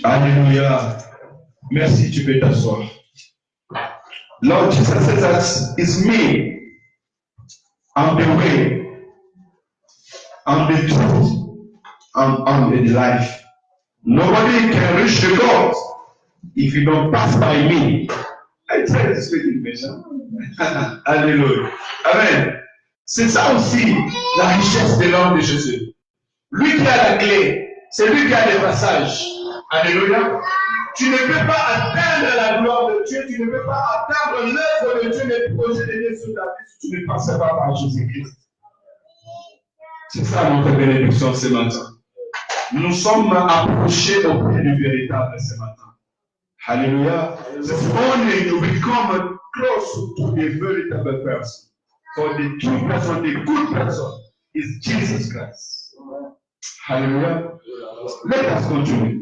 Alléluia. Merci, tu peux t'asseoir. Lord Jesus says that it's me. I'm the way, I'm the truth, I'm the life. Nobody can reach the God if you don't pass by me. I try to speak English. Alléluia. Amen. C'est ça aussi la richesse de l'homme de Jésus. Lui qui a la clé, c'est lui qui a les passages. Alléluia. Tu ne peux pas atteindre la gloire de Dieu, tu ne peux pas atteindre l'œuvre de Dieu, les projets de Dieu sur ta vie si tu ne passes pas par Jésus-Christ. C'est ça notre bénédiction ce matin. Nous sommes approchés auprès du véritable ce matin. Alléluia. It's only you become close to the veritable person. So the true person, the good person is Jesus Christ. Hallelujah. Let us continue.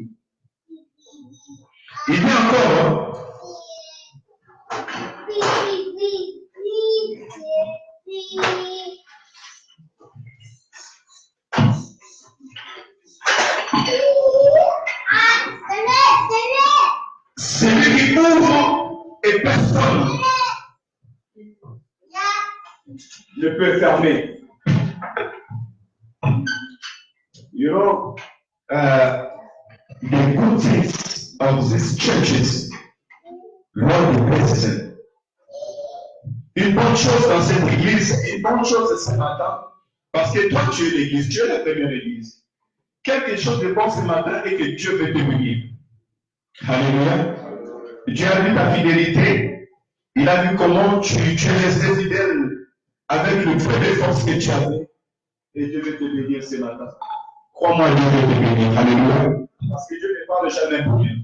Il dit encore, celui qui ouvre et personne ne peut fermer. You know, the good things of these churches, Lord bless them. Une bonne chose dans cette église, une bonne chose ce matin, parce que toi tu es l'église, tu es la première église. Quelque chose de bon ce matin et que Dieu veut te bénir. Alléluia. Dieu a vu ta fidélité, il a vu comment tu es resté fidèle avec le peu de force que tu avais. Et Dieu veut te bénir ce matin. Crois-moi, Dieu veut te bénir. Alléluia. Parce que Dieu ne parle jamais pour rien.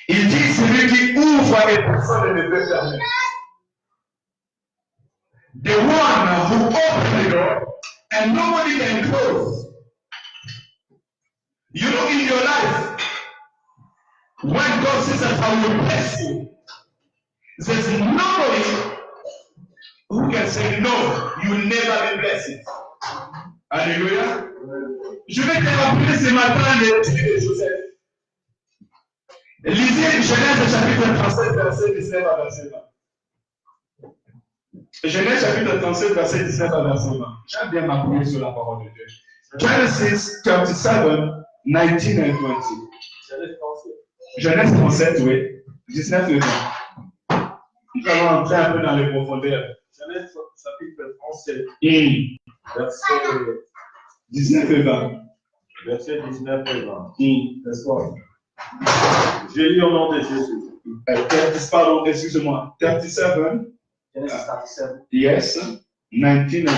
Il dit, celui qui ouvre et personne ne peut fermer. The one who opens the door and nobody can close. You know, in your life, when God says that I will bless you, there's nobody who can say no, you will never be blessed. Alléluia. Je vais te rappeler ce matin l'étude de Joseph. Lisez Genèse chapitre 37, verset 19 à verset 20. Genèse chapitre 37, verset 19 à verset 20. J'aime bien m'appuyer sur la parole de Dieu. Genesis 37, 19 and 20. Genèse 37, oui. 19 et 20. Nous allons entrer un peu dans les profondeurs. Genèse chapitre 37, verset 19 et 20. Verset 19 et 20. N'est-ce pas? Je lis au nom de Jésus. Pardon, excusez-moi. 37. Genesis 37. Yes. 19 and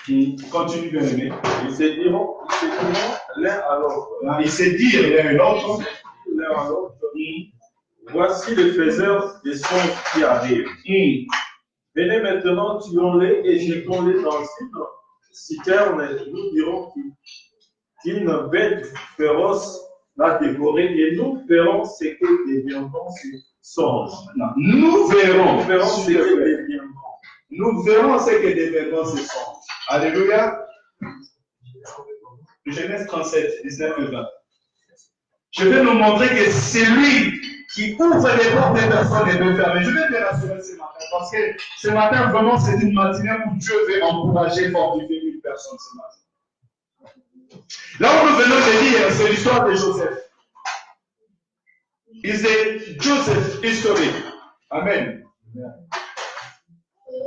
20. Continue, bien aimé. Ils se diront l'un à l'autre. Il s'est dit l'un à l'autre. L'un à l'autre. Voici le faiseur des songes qui arrive. Venez maintenant, tuons-les et jetons-les dans une citerne. Et nous dirons qu'une bête féroce l'a dévoré et nous verrons ce que deviendront ces songes. Nous verrons ce que deviendront. Nous verrons ce que deviendront ces songes. Alléluia. Genèse 37, 19 et 20. Je vais nous montrer que c'est lui qui ouvre les portes des personnes et veut fermer. Je vais bien rassurer ce matin parce que ce matin, vraiment, c'est une matinée où Dieu veut encourager, fortifier une personne ce matin. Là où nous venons de lire, c'est l'histoire de Joseph. It's the Joseph history. Amen.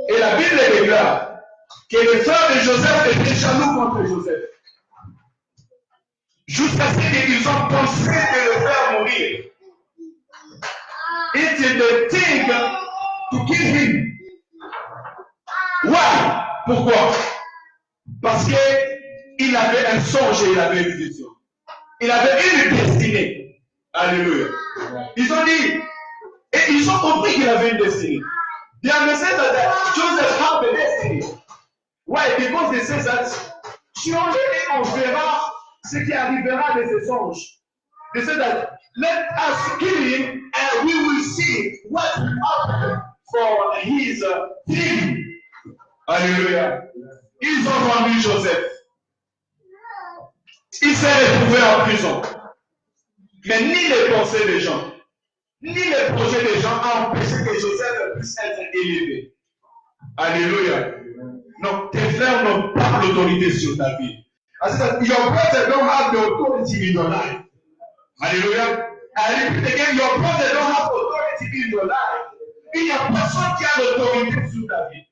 Et la Bible déclare que les frères de Joseph étaient jaloux contre Joseph. Jusqu'à ce qu'ils ont pensé de le faire mourir. It is the thing to kill him. Why? Pourquoi? Parce qu'il avait un songe et il avait une vision. Il avait une destinée. Alléluia. Ils ont dit, et ils ont compris qu'il avait une destinée. They understand that Joseph had a destiny. Why? Because they say that surely on verra ce qui arrivera de ces songes. They say that let us kill him and we will see what will happen for his dream. Alléluia. Ils ont vendu Joseph. Il s'est retrouvé en prison. Mais ni les pensées des gens, ni les projets des gens ont empêché que Joseph puisse être élevé. Alléluia. Donc, tes frères n'ont pas l'autorité sur ta vie. I said, your brother don't have the authority in your life. Hallelujah. I repeat again, your brother don't have authority in your life. Il n'y a personne qui a l'autorité sur ta vie.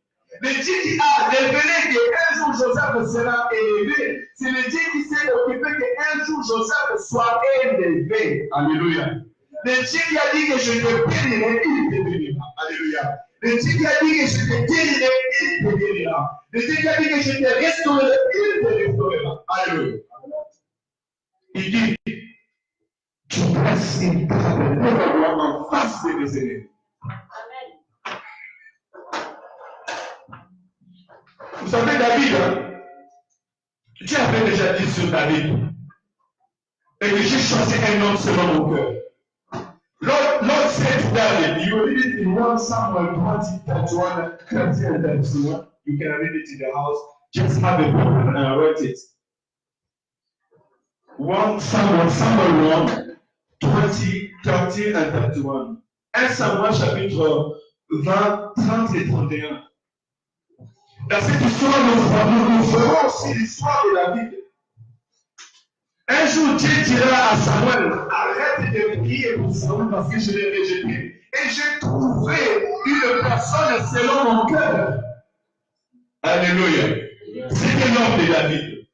Le Dieu qui a révélé qu'un jour Joseph sera élevé, c'est le Dieu qui s'est occupé qu'un jour Joseph soit élevé. Alléluia. Le Dieu qui a dit que je te bénirai, il te bénira. Alléluia. Le Dieu qui a dit que je te guérirai, il te guérira. Le Dieu qui a dit que je te restaurerai, il te restaurera. Alléluia. Il dit, tu passes une table en face de mes ennemis. Vous savez, David, Dieu avait déjà dit sur David, et que j'ai choisi un homme selon mon cœur. Lord said to David, you read it in 1 Samuel 20, 31, 30 and 31. You can read it in the house. Just have a book and write it. 1 Samuel 1, 20, 30 and 31. 1 Samuel chapitre 20, 30 et 31. Dans cette histoire, nous verrons aussi l'histoire de David. Un jour, Dieu dira à Samuel, arrête de prier pour Samuel parce que je l'ai rejeté. Et j'ai trouvé une personne selon mon cœur. Alléluia. C'était l'homme de David.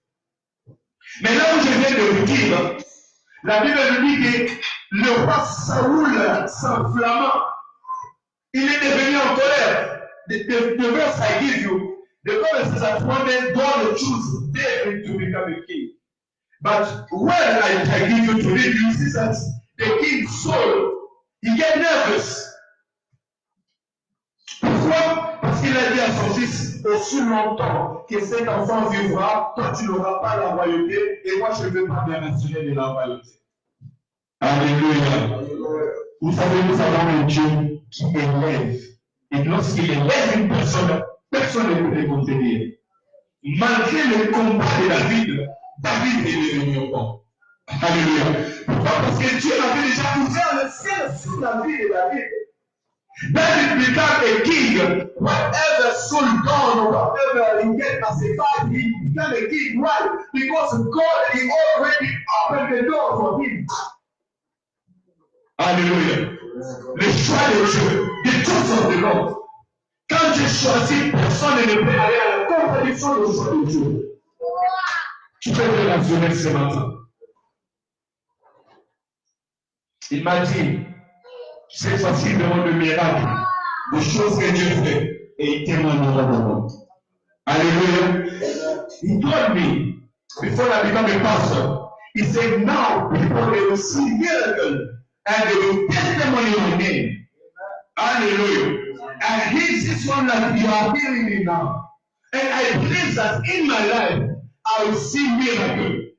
Mais là où je viens de vous dire, la Bible nous dit que le roi Saoul s'enflamma. Il est devenu en colère. The verse I give you, the Bible says that one day God chose David to become a king. But when I give you to read, you see that the king Saul, he get nervous. Pourquoi? Parce qu'il a dit à son fils, aussi longtemps que cet enfant vivra, toi tu n'auras pas la royauté, et moi je ne veux pas bien assurer de la royauté. Alléluia. Vous savez, nous avons un Dieu qui élève. Et lorsqu'il élève une personne, personne ne peut les contenir. Malgré le combat de David, David est devenu au bon. Alléluia. Pourquoi? Parce que Dieu avait déjà ouvert le ciel sur la vie de David. David became a king. Whatever Saul done or whatever he get as a fight, he became a king. Why? Because God he already opened the door for him. Alléluia. Le choix de Dieu, the choice of the Lord. Quand Dieu choisit, personne ne peut aller à la contradiction du choix de Dieu. Tu peux te rassurer ce matin. Il m'a dit, cette fois-ci, il demande le miracle, des choses que Dieu fait, et il témoignera de moi. Alléluia. He told me, before I become a pastor, he said, now people they will see miracle and they will testimony your name. Hallelujah. And this is one that you are hearing me now. And I believe that in my life, I will see miracle.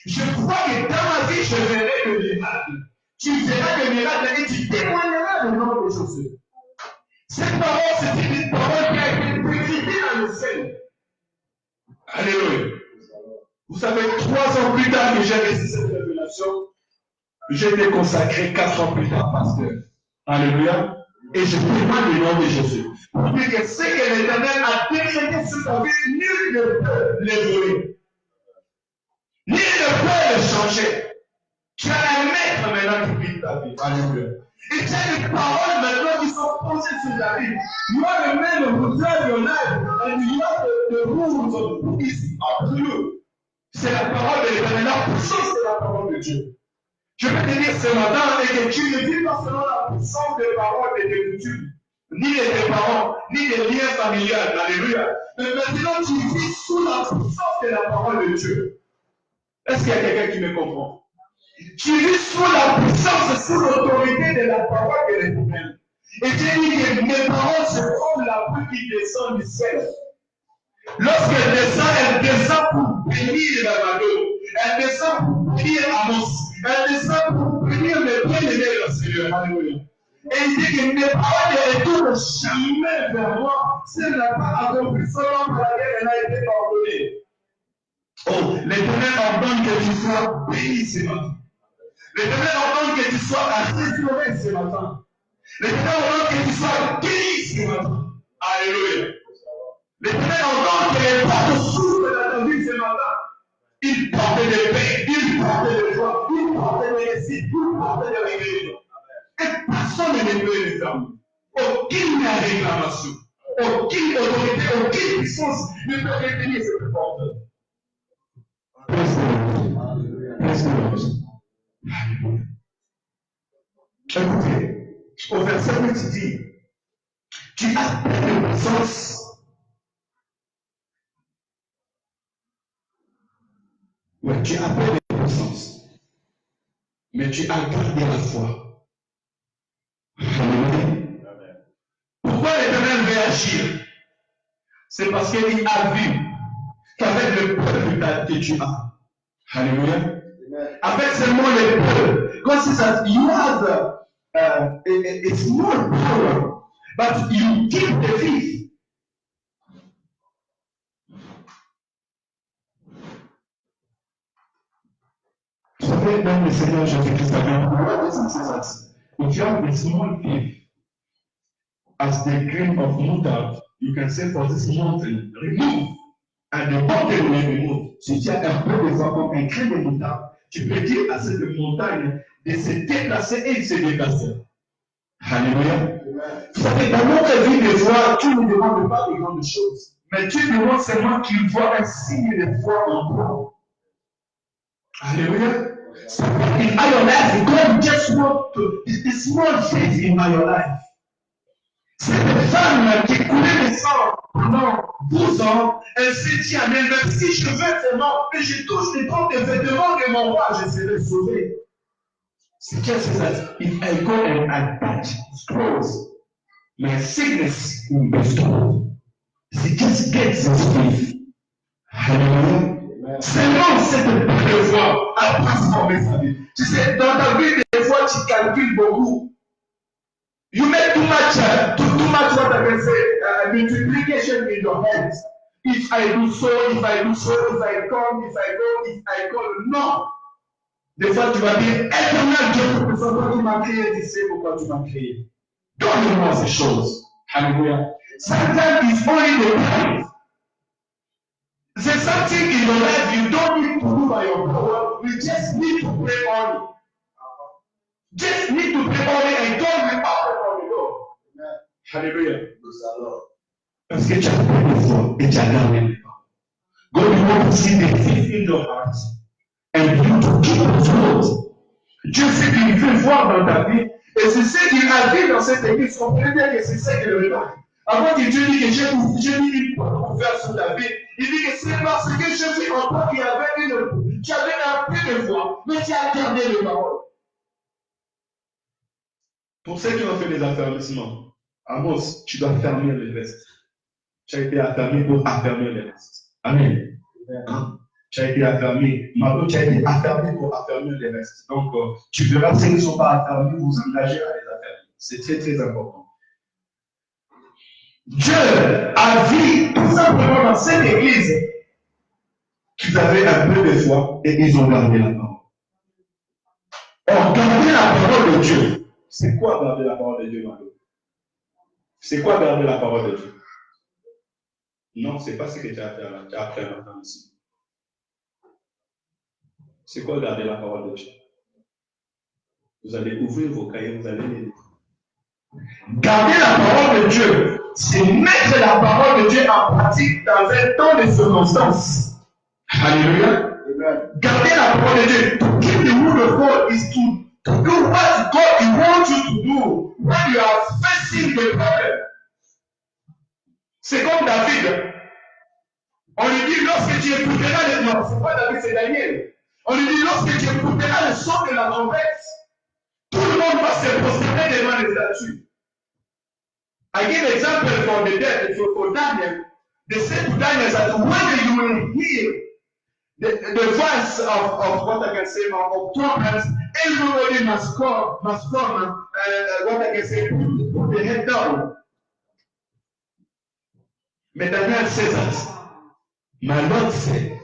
Je crois que dans ma vie, je verrai le miracle. Tu verras le miracle et tu témoigneras le nom de Jésus. Cette parole, c'est une parole qui a été précisée dans le ciel. Alléluia. Vous savez, 3 ans plus tard que j'ai reçu cette révélation, j'ai été consacré 4 ans plus tard, pasteur. Alléluia. Et je témoigne le nom de Jésus. Pour dire que ce que l'Éternel a décrété sur ta vie, nul ne peut l'évoluer. Nul ne peut le changer. Tu as un maître maintenant qui vit ta vie. Alléluia. Et tu as des paroles maintenant qui sont posées sur ta vie. You are the man who drives your life and you have the rules of who is up to you. C'est la parole de l'Éternel. La puissance de la parole de Dieu. Je vais te dire ce matin et que tu ne vis pas selon la puissance des paroles et des coutumes, ni de tes parents, ni des liens familiaux. Alléluia. Mais maintenant tu vis sous la puissance de la parole de Dieu. Est-ce qu'il y a quelqu'un qui me comprend? Tu vis sous la puissance, sous l'autorité de la parole de l'Éternel. Et tu dis que mes paroles sont comme la pluie qui descend du ciel. Lorsqu'elle descend pour bénir la Mado. Elle descend pour bénir Amos. Elle descend pour bénir mes bien-aimés, le Seigneur. Alléluia. Et il dit que mes paroles ne retournent jamais vers moi. Si elle n'a pas accompli seulement pour laquelle elle a été pardonnée. Oh, l'Éternel ordonne que tu sois béni ce matin. L'Éternel ordonne que tu sois restauré ce matin. L'Éternel ordonne que tu sois guéri ce matin. Alléluia. L'Éternel ordonne que les portes s'ouvrent dans ta vie ce matin. Il portait de paix, il portait de joie, il portait de récit, il portait de réveil. Et personne ne peut les fermer. Aucune réclamation, aucune autorité, aucune puissance ne peut retenir cette porte. Écoutez, au verset 8, il dit, tu as plein de puissance. Ouais, tu as plein de puissance. Mais tu as gardé la foi. Pourquoi l'Éternel veut agir? C'est parce qu'il a vu qu'avec le peuple que tu as, Alléluia, avec seulement le peuple, God says that you have a small power, but you give the faith. Vous savez, dans le Seigneur Jésus-Christ, if you have a small faith, as the grain of mustard, you can say for this mountain, remove, and the mountain will be moved. Si tu as un peu de foi comme un grain de moutarde, tu peux dire à cette montagne de se déplacer et de se déplacer. Alléluia. Vous savez, dans notre vie de foi, tu ne demandes pas de grandes choses, mais tu demandes seulement qu'il voit un signe de foi en toi. Alléluia. So in your life, God just wants to, the small faith in your life. C'est une femme qui coulait le sang pendant 12 ans. Elle s'est dit, mais même si je veux seulement que je touche les portes des vêtements de mon roi, je serai sauvé. C'est just that if I go and I touch his clothes, my sickness will be stopped. She just gets his faith. Hallelujah. Seulement cette de foi a transformé sa vie. Tu sais, dans ta vie, des fois, tu calcules beaucoup. You make too much what I can say, multiplication in your head. If I do so, if I do so, if I come, if I go, if I go. Non. Des fois, tu vas dire, éternel Dieu, c'est toi qui m'as créé, tu sais pourquoi tu m'as créé. Donne-moi ces choses. Hallelujah. Sometimes it's only the time. There's something in your life you don't need to do by your power. You just need to pray on it. Just need to pray on it and God will open on the door. Hallelujah. Parce que tu as pris le fort et tu as gardé les paroles. God wants to see the faith in your heart and you to keep the word. Dieu sait qu'il veut voir dans ta vie et c'est ce qu'il a dit dans cette église. Comprenez bien que c'est ça qu'il regarde. Avant que Dieu dise que j'ai mis une porte ouverte sur ta vie, il dit que c'est parce que je suis en toi qui avait tu avais un peu de foi, mais tu as gardé les paroles. Pour ceux qui ont fait des affermissements, Amos, tu dois fermer le reste. Tu as été affermi pour affermir le reste. Amen. Hein? Tu as été affermi. Maintenant, tu as été affermi pour affermir le reste. Donc, tu verras ceux qui ne sont pas affermis, vous engagez à les affermir. C'est très, très important. Dieu a vu tout simplement dans cette église qu'ils avaient un peu de foi et ils ont gardé la parole. Or, garder la parole de Dieu, c'est quoi garder la parole de Dieu, Mado? C'est quoi garder la parole de Dieu? Non, c'est pas ce que tu as fait là. Tu as appris maintenant ici. C'est quoi garder la parole de Dieu? Vous allez ouvrir vos cahiers, vous allez les lire. Garder la parole de Dieu, c'est mettre la parole de Dieu en pratique dans un temps de circonstance. Alléluia. Garder la parole de Dieu. To keep the word of God is to do what God wants you to do when you are facing the problem. C'est comme David. On lui dit lorsque tu écouteras le non, c'est pas David, c'est Daniel. On lui dit lorsque tu écouteras le son de la trompette, tout le monde va se prosterner devant les statues. I give an example for the dead, for Daniel. They said to Daniel that when you will hear the voice of what I can say, of trumpets, everybody must come, what I can say, put the head down. But Daniel says that, my Lord said,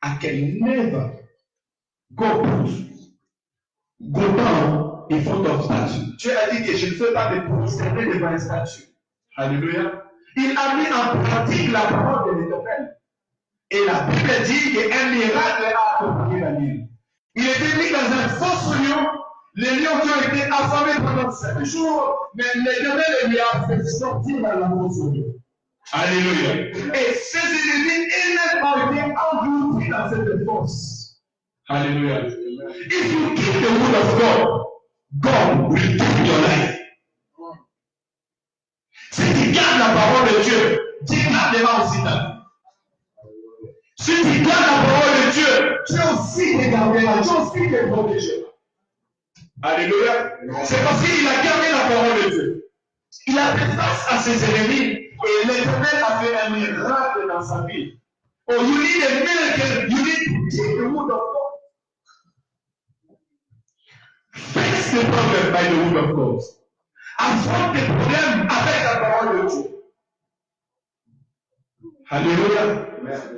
I can never go down in front of statue. Dieu a dit que je ne fais pas de prosterner devant une statue. Alléluia. Il a mis en pratique la parole de l'Éternel. Et la Bible dit qu'un miracle a accompagné Daniel. Il était mis dans un faux lion. Les lions qui ont été affamés pendant 7 jours, mais l'Éternel lui a fait sortir dans la fausse lion. Alléluia. Et ces ennemis eux-mêmes ont été engloutis dans cette force. Alléluia. If you keep the word of God, God will keep your life. Si tu gardes la parole de Dieu, Dieu gardera aussi ta vie. Si tu gardes la parole de Dieu, tu aussi te garderas, tu aussi te protégeras. Alléluia. C'est parce qu'il a gardé la parole de Dieu. Il a fait face à ses ennemis et l'Éternel a fait un miracle dans sa vie. Oh, you need a miracle, you need to keep the word of God. Face the problem by the word of God. Affronte les problèmes avec la parole de Dieu. Alléluia.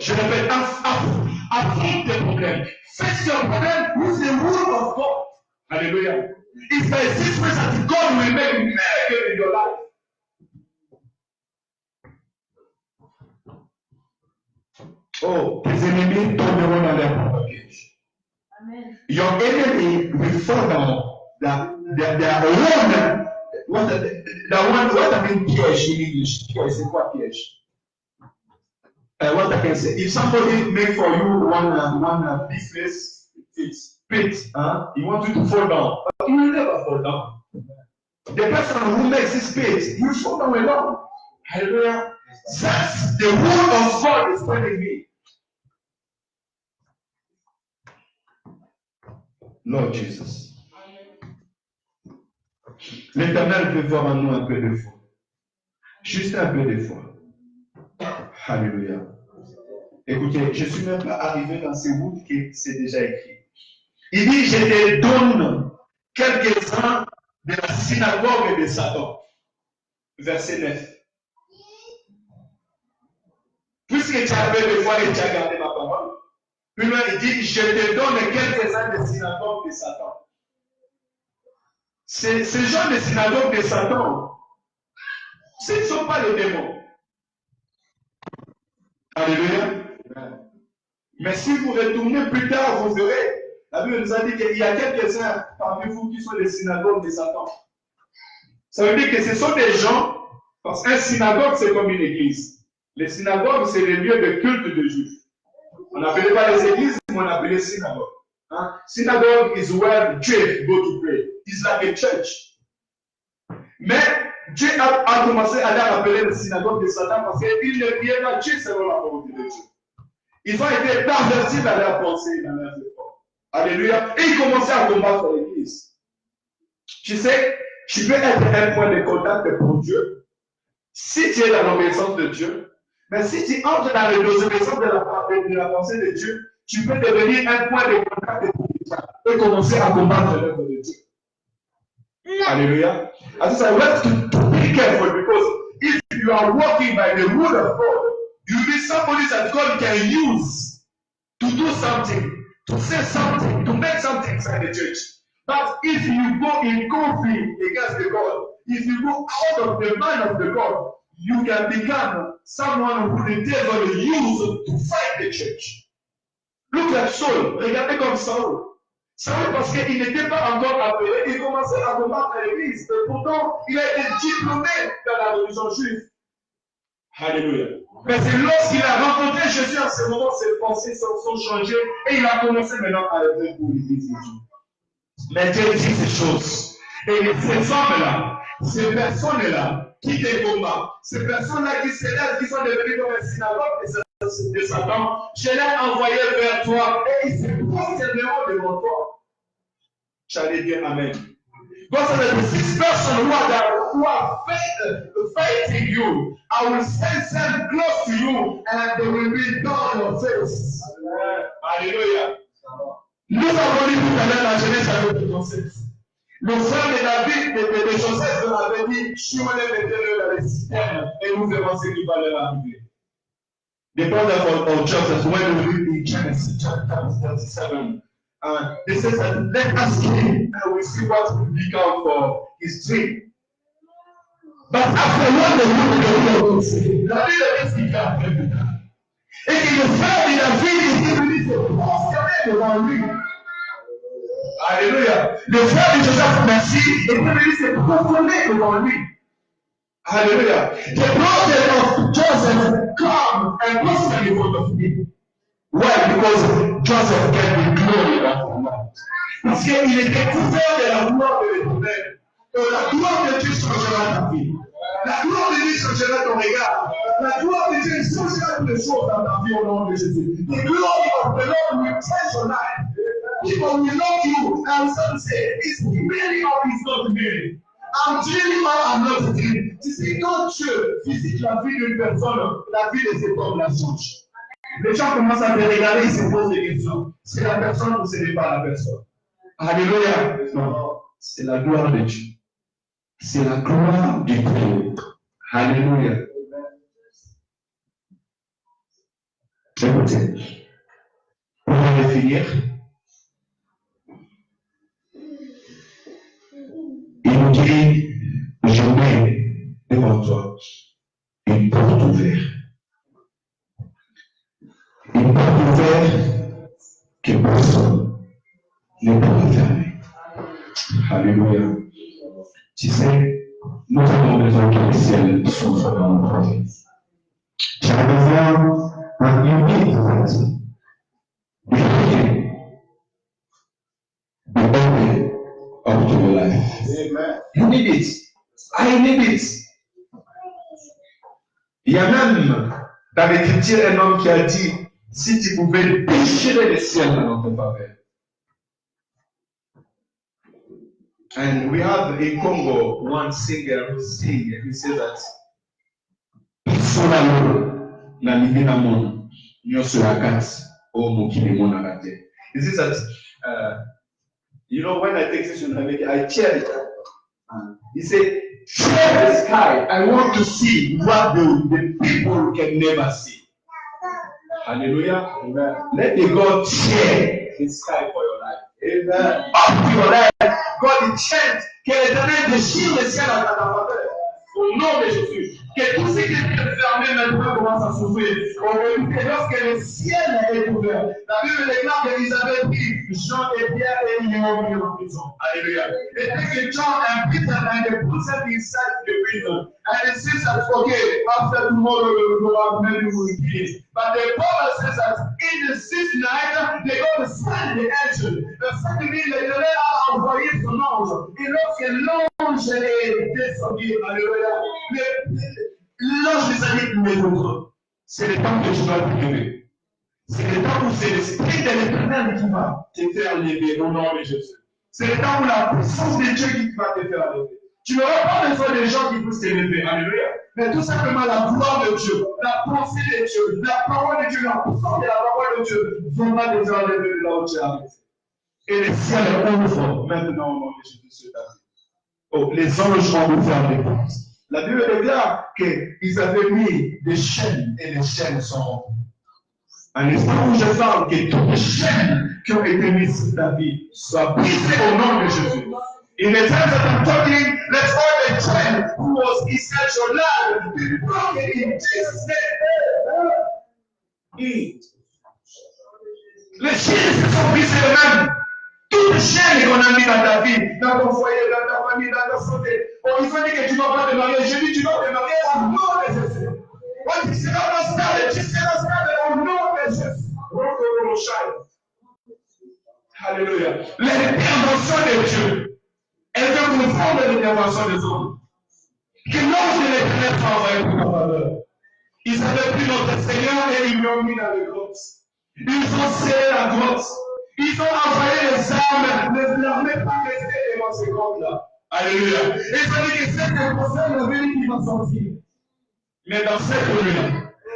Je répète, affronte les problèmes. Face your problem with the word of God. Alléluia. If there is this way that God will make a miracle in your life. Oh, tes ennemis tomberont dans leur piège. Amen. Your enemy will fall down. Their own. What I mean piège in English? Piège, c'est quoi piège? What I can say, if somebody make for you one business, it's pit, you want you to fall down, but you will never fall down. The person who makes this pit, you fall down alone. Hallelujah. That's the word of God is telling me. Lord Jesus. L'Éternel peut voir en nous un peu de foi. Juste un peu de foi. Alléluia. Écoutez, je ne suis même pas arrivé dans ces bouts que c'est déjà écrit. Il dit, je te donne quelques-uns de la synagogue de Satan. Verset 9. Puisque tu as fait des fois et tu as gardé ma parole, puis là, il dit, je te donne quelques-uns des synagogues de Satan. Ces gens de synagogue de Satan, Ce ne sont pas les démons. Alléluia. Mais si vous retournez plus tard, vous verrez. La Bible nous a dit qu'il y a quelques-uns parmi vous qui sont des synagogues de Satan. Ça veut dire que ce sont des gens, parce qu'un synagogue, c'est comme une église. Les synagogues, c'est les lieux de culte de Juifs. On n'appelait pas les églises, mais on appelait synagogue. Hein? Synagogue is where Jews go to pray. It's like a church. Mais Dieu a commencé à les appeler les synagogues de Satan parce qu'ils ne priaient pas Dieu selon la volonté de Dieu. Ils ont été pervertis dans leur pensée, dans leurs efforts. Alléluia. Et ils commençaient à combattre l'église. Tu sais, tu peux être un point de contact pour Dieu si tu es dans l'obéissance de Dieu. Mais si tu entres dans l'obéissance de la pensée de Dieu, tu peux devenir un point de contact pour Dieu et commencer à combattre l'œuvre de Dieu. Hallelujah. As I want to be careful because if you are walking by the rule of God, you'll be somebody that God can use to do something, to say something, to make something inside the church. But if you go in conflict against the God, if you go out of the mind of the God, you can become someone who the devil will use to fight the church. Look at Saul. Regardez comme Saul. Saul, parce qu'il n'était pas encore appelé, il commençait à combattre l'église. Et pourtant, il a été diplômé dans la religion juive. Alléluia. Mais c'est lorsqu'il a rencontré Jésus en ce moment, ses pensées sont changées et il a commencé maintenant à œuvrer pour l'église de Dieu. Mais Dieu dit ces choses. Et ces hommes-là, ces personnes-là, qui te combattent, ces personnes-là qui s'élèvent, qui sont devenues comme un synagogue de Satan, je l'ai envoyé vers toi et ils se prosterneront devant toi. J'allais dire Amen. God said that this person who are fighting you, I will send them close to you and they will be down your face. Alléluia. Nous avons lu tout à l'heure la Genèse chapitre 37. Le frère de David, de Joseph, avait dit, Shimon mettez-le dans les citernes et nous verrons ce qui va leur arriver. The brother of Joseph, when we read in Genesis chapter 37, they said that let us kill him and we see what will become for his dream. But after what the Lord said, la Bible explique après plus tard. Et que le frère de David est venu se prosterner devant lui. Alléluia. Le frère de Joseph, merci, est venu se prosterner devant lui. Hallelujah. The prophet of Joseph come and prosper in front of him. Why? Because Joseph can be glory of God. Parce qu'il était couvert de la gloire de l'Éternel. Et la gloire de Dieu changera ta vie. La gloire de Dieu changera ton regard. La gloire de Dieu changera toutes les choses dans ta vie au nom de Jésus. The glory of the Lord will change your life. People will love you and some say, it's really or it's not really. I'm dreaming or I'm not dreaming. Tu sais, quand Dieu visite la vie d'une personne, la vie de cet homme la change. Les gens commencent à te regarder, ils se posent des questions. C'est la personne ou ce n'est pas la personne? Alléluia. Non, c'est la gloire de Dieu. C'est la gloire du Dieu. Alléluia. Écoutez, pour finir, il nous dit, je mets devant toi une porte ouverte. Une porte ouverte que personne ne pourra fermer. Alléluia. Tu sais, nous avons besoin que le ciel s'ouvre dans notre vie. Tu as besoin d'un unique the open of your life. Amen. You need it. I need it. Il y a même dans l'Écriture un homme qui a dit, si tu pouvais déchirer le ciel dans notre faveur. And we have in Congo one singer who sings and he says that na libina mon nyoso akati o mokili mon akate. He says that you know when I take session I cheer it. He said, share the sky. I want to see what the people can never see. Hallelujah. Amen. Let the God share the sky for your life. Amen. Up to your life. God intend que l'Éternel déchire le ciel à ta faveur. Au nom de Jésus. Et tout ce qui était fermé maintenant commence à s'ouvrir. Et lorsque le ciel est ouvert, la Bible déclare qu'ils avaient pris Jean et Pierre et ils ont mis en prison. Alléluia. Et dès que John and Peter and they put them inside the prison, and it says that, okay, after tomorrow maybe we will peace. But the Bible says that in the sixth night, they go to send the angel. Le septième nuit, l'Éternel a envoyé son ange. Et lorsque l'ange est descendu, alléluia, l'ange les a dit, mes autres, c'est le temps que je dois te lever. C'est le temps où c'est l'Esprit de l'Éternel qui va te faire lever au nom de Jésus. C'est le temps où la puissance de Dieu qui va te faire lever. Tu n'auras pas besoin des gens qui puissent te lever. Alléluia. Mais tout simplement la gloire de Dieu, la pensée de Dieu, la parole de Dieu, la puissance de la parole de Dieu viendra te faire lever de là où tu es arrivé. Et les ciels ouvrent maintenant au nom de Jésus. Oh, les anges vont ouvrir les portes. La Bible déclare qu'ils avaient mis des chaînes et les chaînes sont rompues. Un instant où je parle que toutes les chaînes qui ont été mises sur ta vie soient brisées au nom de Jésus. In the times that I'm talking, let's all the chain who was inside your life be broken in Jesus' name. Les chaînes se sont brisées eux-mêmes. Toutes les chaînes qu'on a mis dans ta vie, dans ton foyer, dans ta famille, dans ta santé. Bon, ils ont dit que tu ne vas pas te marier. Je dis tu vas te marier au nom de Jésus. On dit c'est pas stable, tu seras stable au nom de Jésus. Alléluia. L'intervention de Dieu. Elle veut comprendre l'intervention des hommes. Que l'ange de l'Éternel soit envoyé pour ta faveur. Ils avaient pris notre Seigneur et ils l'ont mis dans les grottes. Ils ont scellé la grotte. Ils ont envoyé les armes, l'armée pas rester devant ces grottes-là. Alléluia. Et ils ont dit que c'est un conseil de vie qui va sortir. Mais dans cette nuit-là,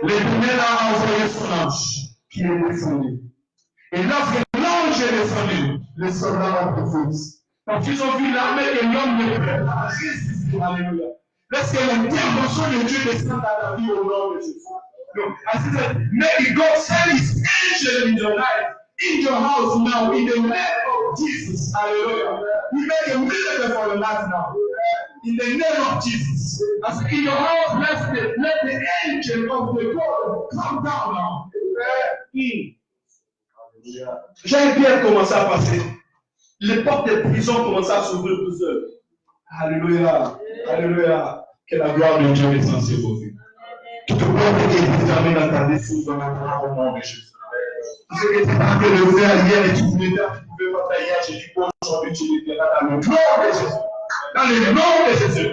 l'Éternel a envoyé son ange qui est descendu. Et lorsque l'ange est descendu, les soldats ont pris feu. Quand ils ont vu l'armée et l'homme ne peut pas résister. Alléluia. Laisse que l'intervention de Dieu descende dans ta vie au nom de Jésus. Donc, as he said, may God send his angel in your life, in your house now, in the name of Jesus. Hallelujah. He made a miracle for your life now. In the name of Jesus. As in your house, let the angel of the God come down now. Jean-Pierre commence à passer. Les portes des prisons commencent à s'ouvrir tout seul. Alléluia. Alléluia. Que la gloire de Dieu est censée vous vivre. Toute porte qui est fermée dans ta vie s'ouvre maintenant au nom de Jésus. Tout ce que tu as tenté de faire hier et tu voulais faire, tu ne pouvais pas faire hier, je dis qu'aujourd'hui tu le feras dans le nom de Jésus. Dans le nom de Jésus.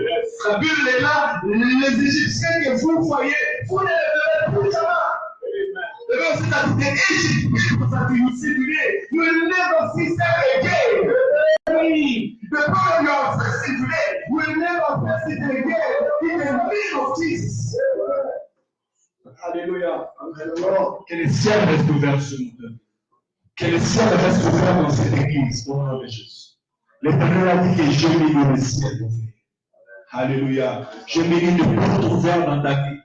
La Bible est là, les Égyptiens que vous voyez, vous ne les verrez plus jamais. The Bible says that the Egypt people that you see today, you will never see them again. The problem you are facing today, you will never face it again in the name of Jesus. Alléluia. Que les ciels restent ouverts sur nous. Que les ciels restent ouverts dans cette église au nom de Jésus. L'Éternel a dit que je mérite le ciel ouvert. Alléluia. Je mérite le porte ouvert dans ta vie.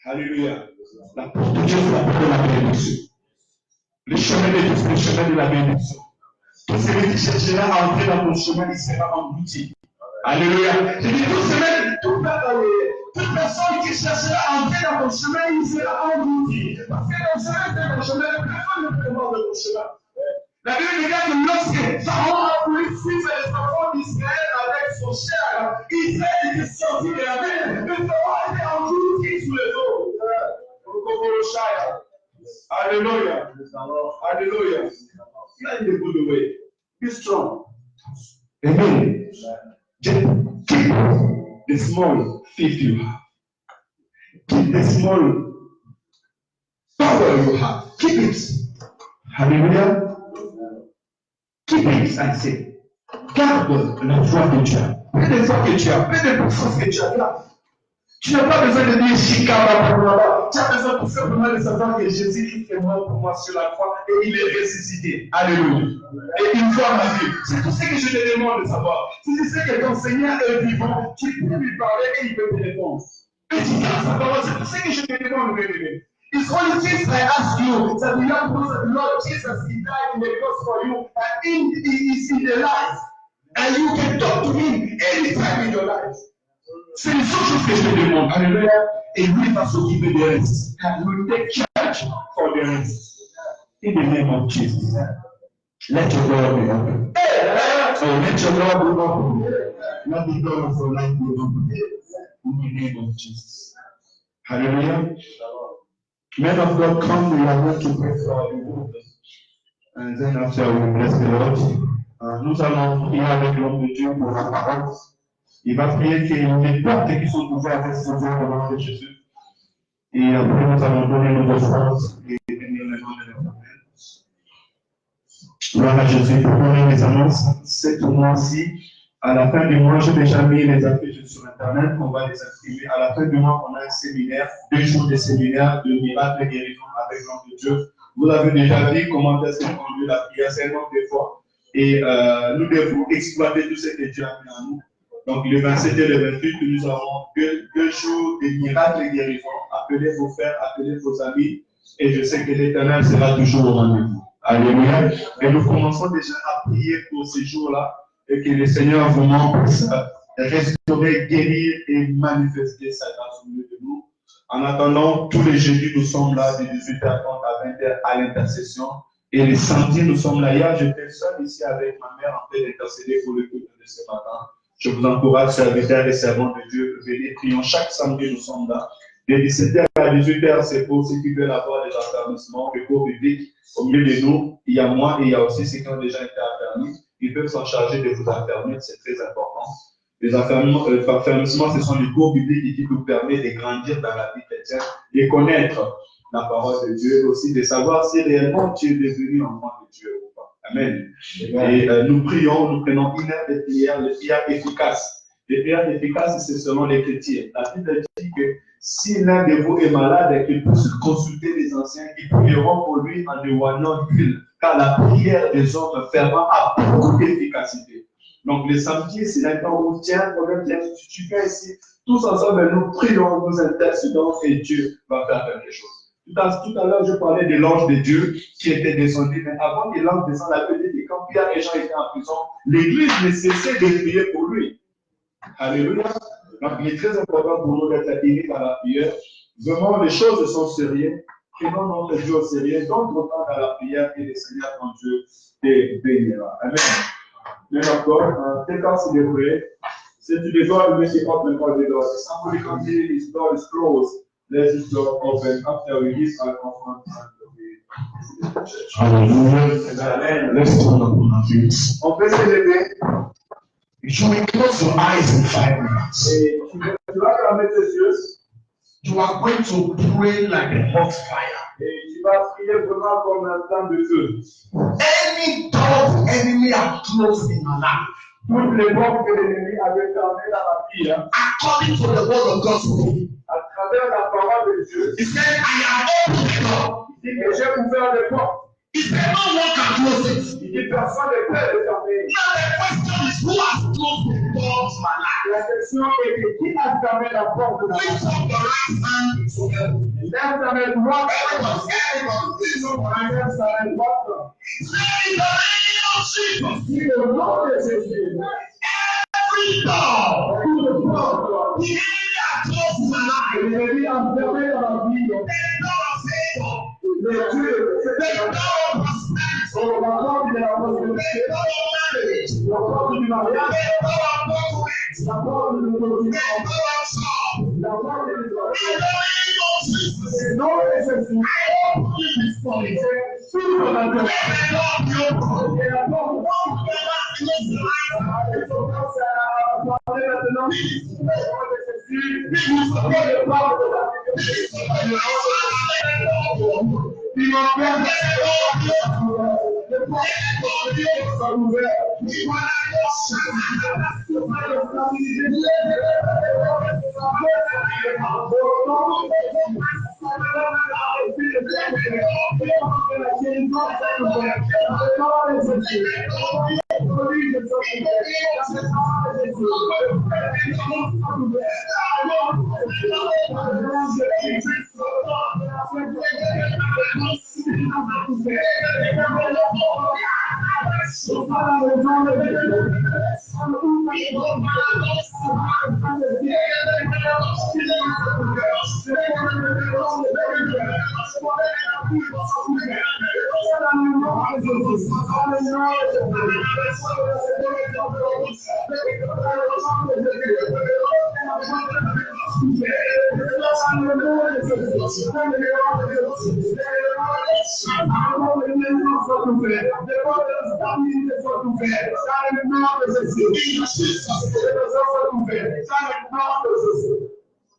Alléluia. La porte de Dieu, c'est la porte de la bénédiction. Le chemin de Dieu, c'est le chemin de la bénédiction. Tout celui qui cherchera à entrer dans ton chemin, il sera englouti. Alléluia. Je dis toute personne qui cherchera à entrer dans ton chemin, il sera englouti. Parce que le chemin, c'est ton chemin, personne ne peut voir de ton chemin. La Bible dit que lorsque Pharaon a voulu suivre les enfants d'Israël avec son chien, Israël était sorti de la mer, le Pharaon était englouti sous les eaux. Hallelujah. Hallelujah. Not in the good way. Be strong. Amen. Just keep the small faith you have. Keep the small power you have. Keep it. Hallelujah. Keep it, I say. Garde la foi que tu as. Peu de foi que tu as. Peu de puissance que tu as là. Tu n'as pas besoin de dire Shikaba. Tu as besoin tout simplement de savoir que Jésus est mort pour moi sur la croix et il est ressuscité. Alléluia. Et une fois ma vie. C'est tout ce que je te demande de savoir. Si tu sais que ton Seigneur est vivant, tu peux lui parler et il peut te répondre. Et tu gardes sa parole. C'est tout ce que je te demande de répondre. It's only things I ask you that you have known that the Lord Jesus, He died in the cross for you, and He is in the life. And you can talk to Him anytime in your life. C'est les autres choses que je te demande. Alléluia. Et lui va s'occuper de reste. And will take charge for the rest. In the name of Jesus. Let your door be open. Oh, let your door be open. Let the door of your life be open. In the name of Jesus. Hallelujah. Men of God, come. We are going to pray for the world. And then after we bless the Lord. Nous allons prier avec l'homme de Dieu pour la parole. Il va prier que les portes qui sont ouvertes restent ouvertes au nom de Jésus. Et après, nous allons donner nos offrandes et bénir le nom de l'Éternel. Gloire à Jésus. Pour donner les annonces, c'est pour moi aussi. À la fin du mois, j'ai déjà mis les affiches sur Internet. On va les imprimer. À la fin du mois, on a un séminaire, 2 jours de séminaire de miracles et guérison avec l'homme de Dieu. Vous avez déjà vu comment est-ce qu'on conduit la prière, c'est un nombre de fois. Et nous devons exploiter tout ce que Dieu a mis en nous. Donc, le 27 et le 28, nous avons 2 jours de miracles et guérison. Appelez vos frères, appelez vos amis. Et je sais que l'Éternel sera toujours au rendez-vous. Alléluia. Et nous commençons déjà à prier pour ces jours-là. Et que le Seigneur vraiment puisse restaurer, guérir et manifester sa grâce au milieu de nous. En attendant, tous les jeudis, nous sommes là de 18h30 à 20h à l'intercession. Et les samedis, nous sommes là. Hier, j'étais seul ici avec ma mère en train d'intercéder pour le culte de ce matin. Je vous encourage, serviteurs et servants de Dieu, venez, prions chaque samedi, nous sommes là. De 17h à 18h, c'est pour ceux qui veulent avoir des affermissements, le cours biblique. Au milieu de nous, il y a moi et il y a aussi ceux qui ont déjà été affermis. Ils peuvent s'en charger de vous affermir, c'est très important. Les affermissements, ce sont les cours bibliques qui nous permettent de grandir dans la vie chrétienne, de connaître la parole de Dieu, aussi de savoir si réellement tu es devenu enfant de Dieu ou pas. Amen. Et nous prions, nous prenons une heure de prière, les prières efficaces. Les prières efficaces, c'est selon les chrétiens. La Bible dit que si l'un de vous est malade, qu'il puisse consulter les anciens qui prieront pour lui en éloignant l'huile, car la prière des hommes fervents a beaucoup d'efficacité. Donc, les samedis, c'est un temps où tiens, tu fais ici, tous ensemble, nous prions, nous intercédons et Dieu va faire quelque chose. Tout à l'heure, je parlais de l'ange de Dieu qui était descendu, mais avant que l'ange descende, la Bible dit que quand Pierre et Jean étaient en prison, l'église ne cessait de prier pour lui. Alléluia. Donc, il est très important pour nous d'être unis dans la prière. Vraiment, les choses sont sérieuses. Prenons notre Dieu au sérieux. Donc, nous dans la prière et le Seigneur, ton Dieu, te bénira. Amen. Mais encore, take us in the prayer. Say to the God, we say, open for the door. Somebody continue, his door is closed. Let his door open. After we give our offering and we Hallelujah. Amen. Let's turn up on our feet. On peut se lever. You will close your eyes in 5 minutes. Et tu vas fermer tes yeux. You are going to pray like a hot fire. Et tu vas prier vraiment comme un temps de feu. Any door the enemy has closed in your life, Toutes les portes que l'ennemi avait fermées dans la vie, according to the word of God, à travers la parole de Dieu, he said, I have opened the door. il dit que j'ai ouvert les portes. He said, no one can close it. Il dit personne ne peut les fermer. Now the question is, who has closed the door of my life? La question est que qui a fermé la porte de la Lift vie? up your right hand to heaven. Lève ta main droite. Everyone, please don't mind. Lève ta main droite. Say in the name of Jesus. Dis le nom de Jésus. Every door Tout le porte. the enemy has closed in my life. L'ennemi a fermé dans la vie. The door of favor. Le Dieu, The door of prosperity. sur la porte de la The prospérité. door of marriage. La porte du The mariage. door of documents. La porte du The document. door of job. La porte du In the name of Jesus. Le nom de Jésus. I open this morning. Sur la Let terre. the door be open. Et la porte. Don't ever close the eyes. Et commence à parler maintenant. Au nom de Jésus. People Pour le parle de la vie. Il m'a permis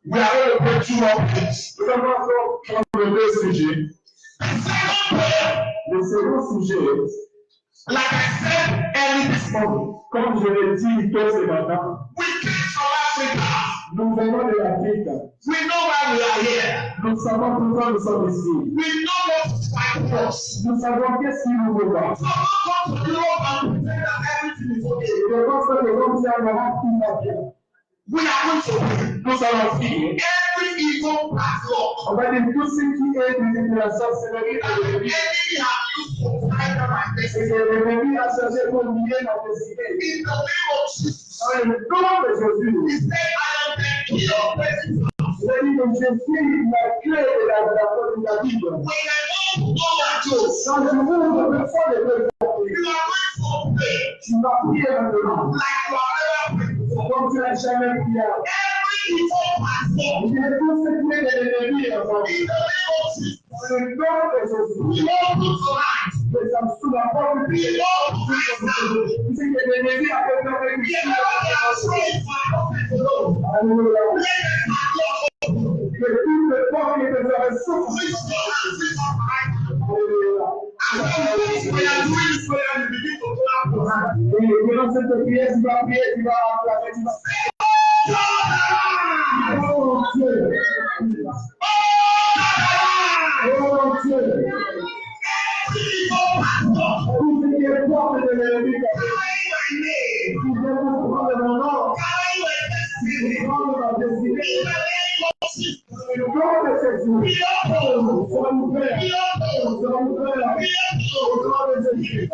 We are going to pray two more things. Nous allons prendre deux sujets. Le second sujet, like I said early this morning, comme je l'ai dit tôt ce matin, we came from Africa. Nous venons de l'Afrique. We know why we are here. Nous savons pourquoi nous sommes ici. We know what is fight for us. Nous savons qu'est-ce qui nous regarde. So don't come to Europe and pretend that everything is okay. Je pense que les gens qui ont tout va bien. We are going to pray. Nous allons prier. Every evil platform. On va dire tout ce qui est de la sorcellerie. Every enemy has used to fight my destiny. Et l'ennemi a cherché pour lier ma destinée. In the name of Jesus. Dans le nom de Jésus. He said, I am the key of blessings. Il a dit que je suis la clé de la vie. When I know that Joseph. Quand je m'ouvre le fond de Dieu. You are going to pray. Tu vas prier maintenant. Like you are never prayed. Comme tu n'as jamais prié. Every evil platform. Il y a tout ce qui est de l'ennemi. In the name of Jesus. Dans le nom de Jésus. Lord tonight. Les hommes sous la porte. Lord tonight. Tu sais que l'ennemi a fait faire une vie. Alléluia. Que tout le peuple qui te ferait souffrir. Alléluia. We are doing this prayer and begin to clap. Et dans cette prière, tu vas prier, tu vas acclamer, tu vas oh Dieu. Oh Dieu. Tout ce qui est porte de l'ennemi, tu viens pour prendre mon nom, pour prendre ma destinée. Le nom de Jésus, sois ouvert, sois ouvert, au nom de Jésus. Au nom de Jésus,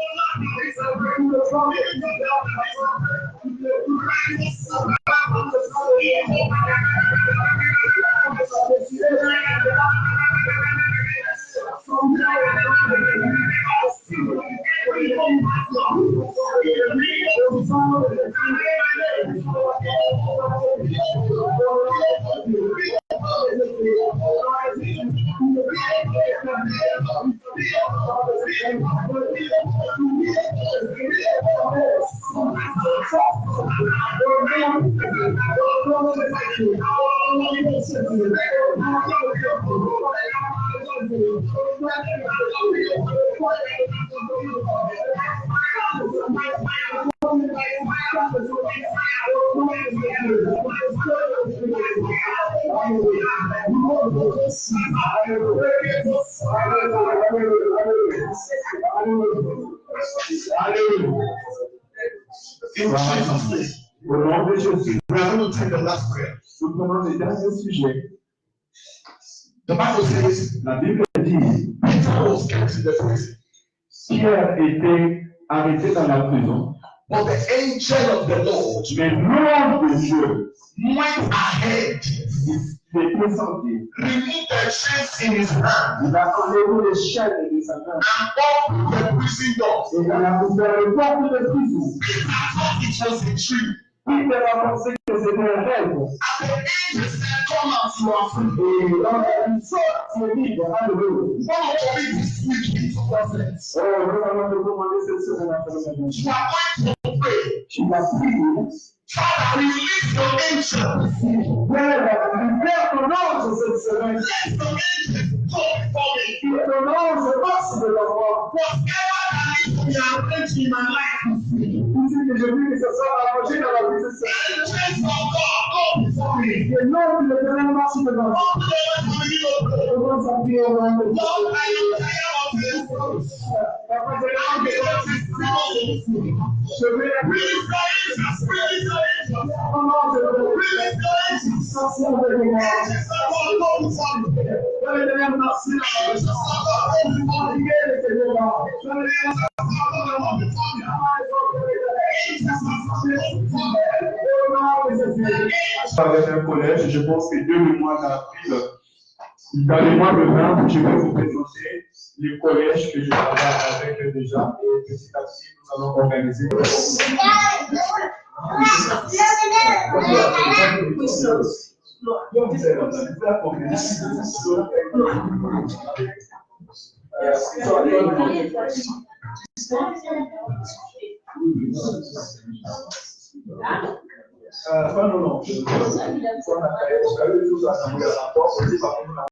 we are going to take the last prayer. Nous prenons le dernier sujet. The Bible says, la Bible dit, Peter was kept in the prison. Pierre était arrêté dans la prison. But the angel of the Lord, mais l'ange de Dieu, went ahead. Il descendit. Removed the chains in his hand. Il a enlevé les chaînes de sa main. And opened the prison doors. Et il a ouvert le porte de prison. Peter thought it was a tree. Peter a pensé que c'était un rêve. And the angel said, come out, you are free. Et l'ange a dit, sors, tu es libre, alléluia. One of this week is prophet. Oh, nous allons te demander cette semaine après le matin. You are going to pray. Tu vas prier. Father, release your angel. Père, libère ton ange cette semaine. Let your angel go before me. Que ton ange passe devant moi. Whatever that needs to be arranged in my life. Tout ce que je veux que ce soit arrangé dans la vie de cette semaine. And the grace of God go before me. Que l'ange de l'Éternel marche devant moi. Commence à prier au nom de Dieu. Lord, I am tired of this. Je vais release the angels. Release the angels. Release the angels. avec un collège, je pense que dès le mois d'avril, dans le mois de mai, je vais vous présenter les collèges que je travaille avec déjà et petit à petit, nous allons organiser. Non.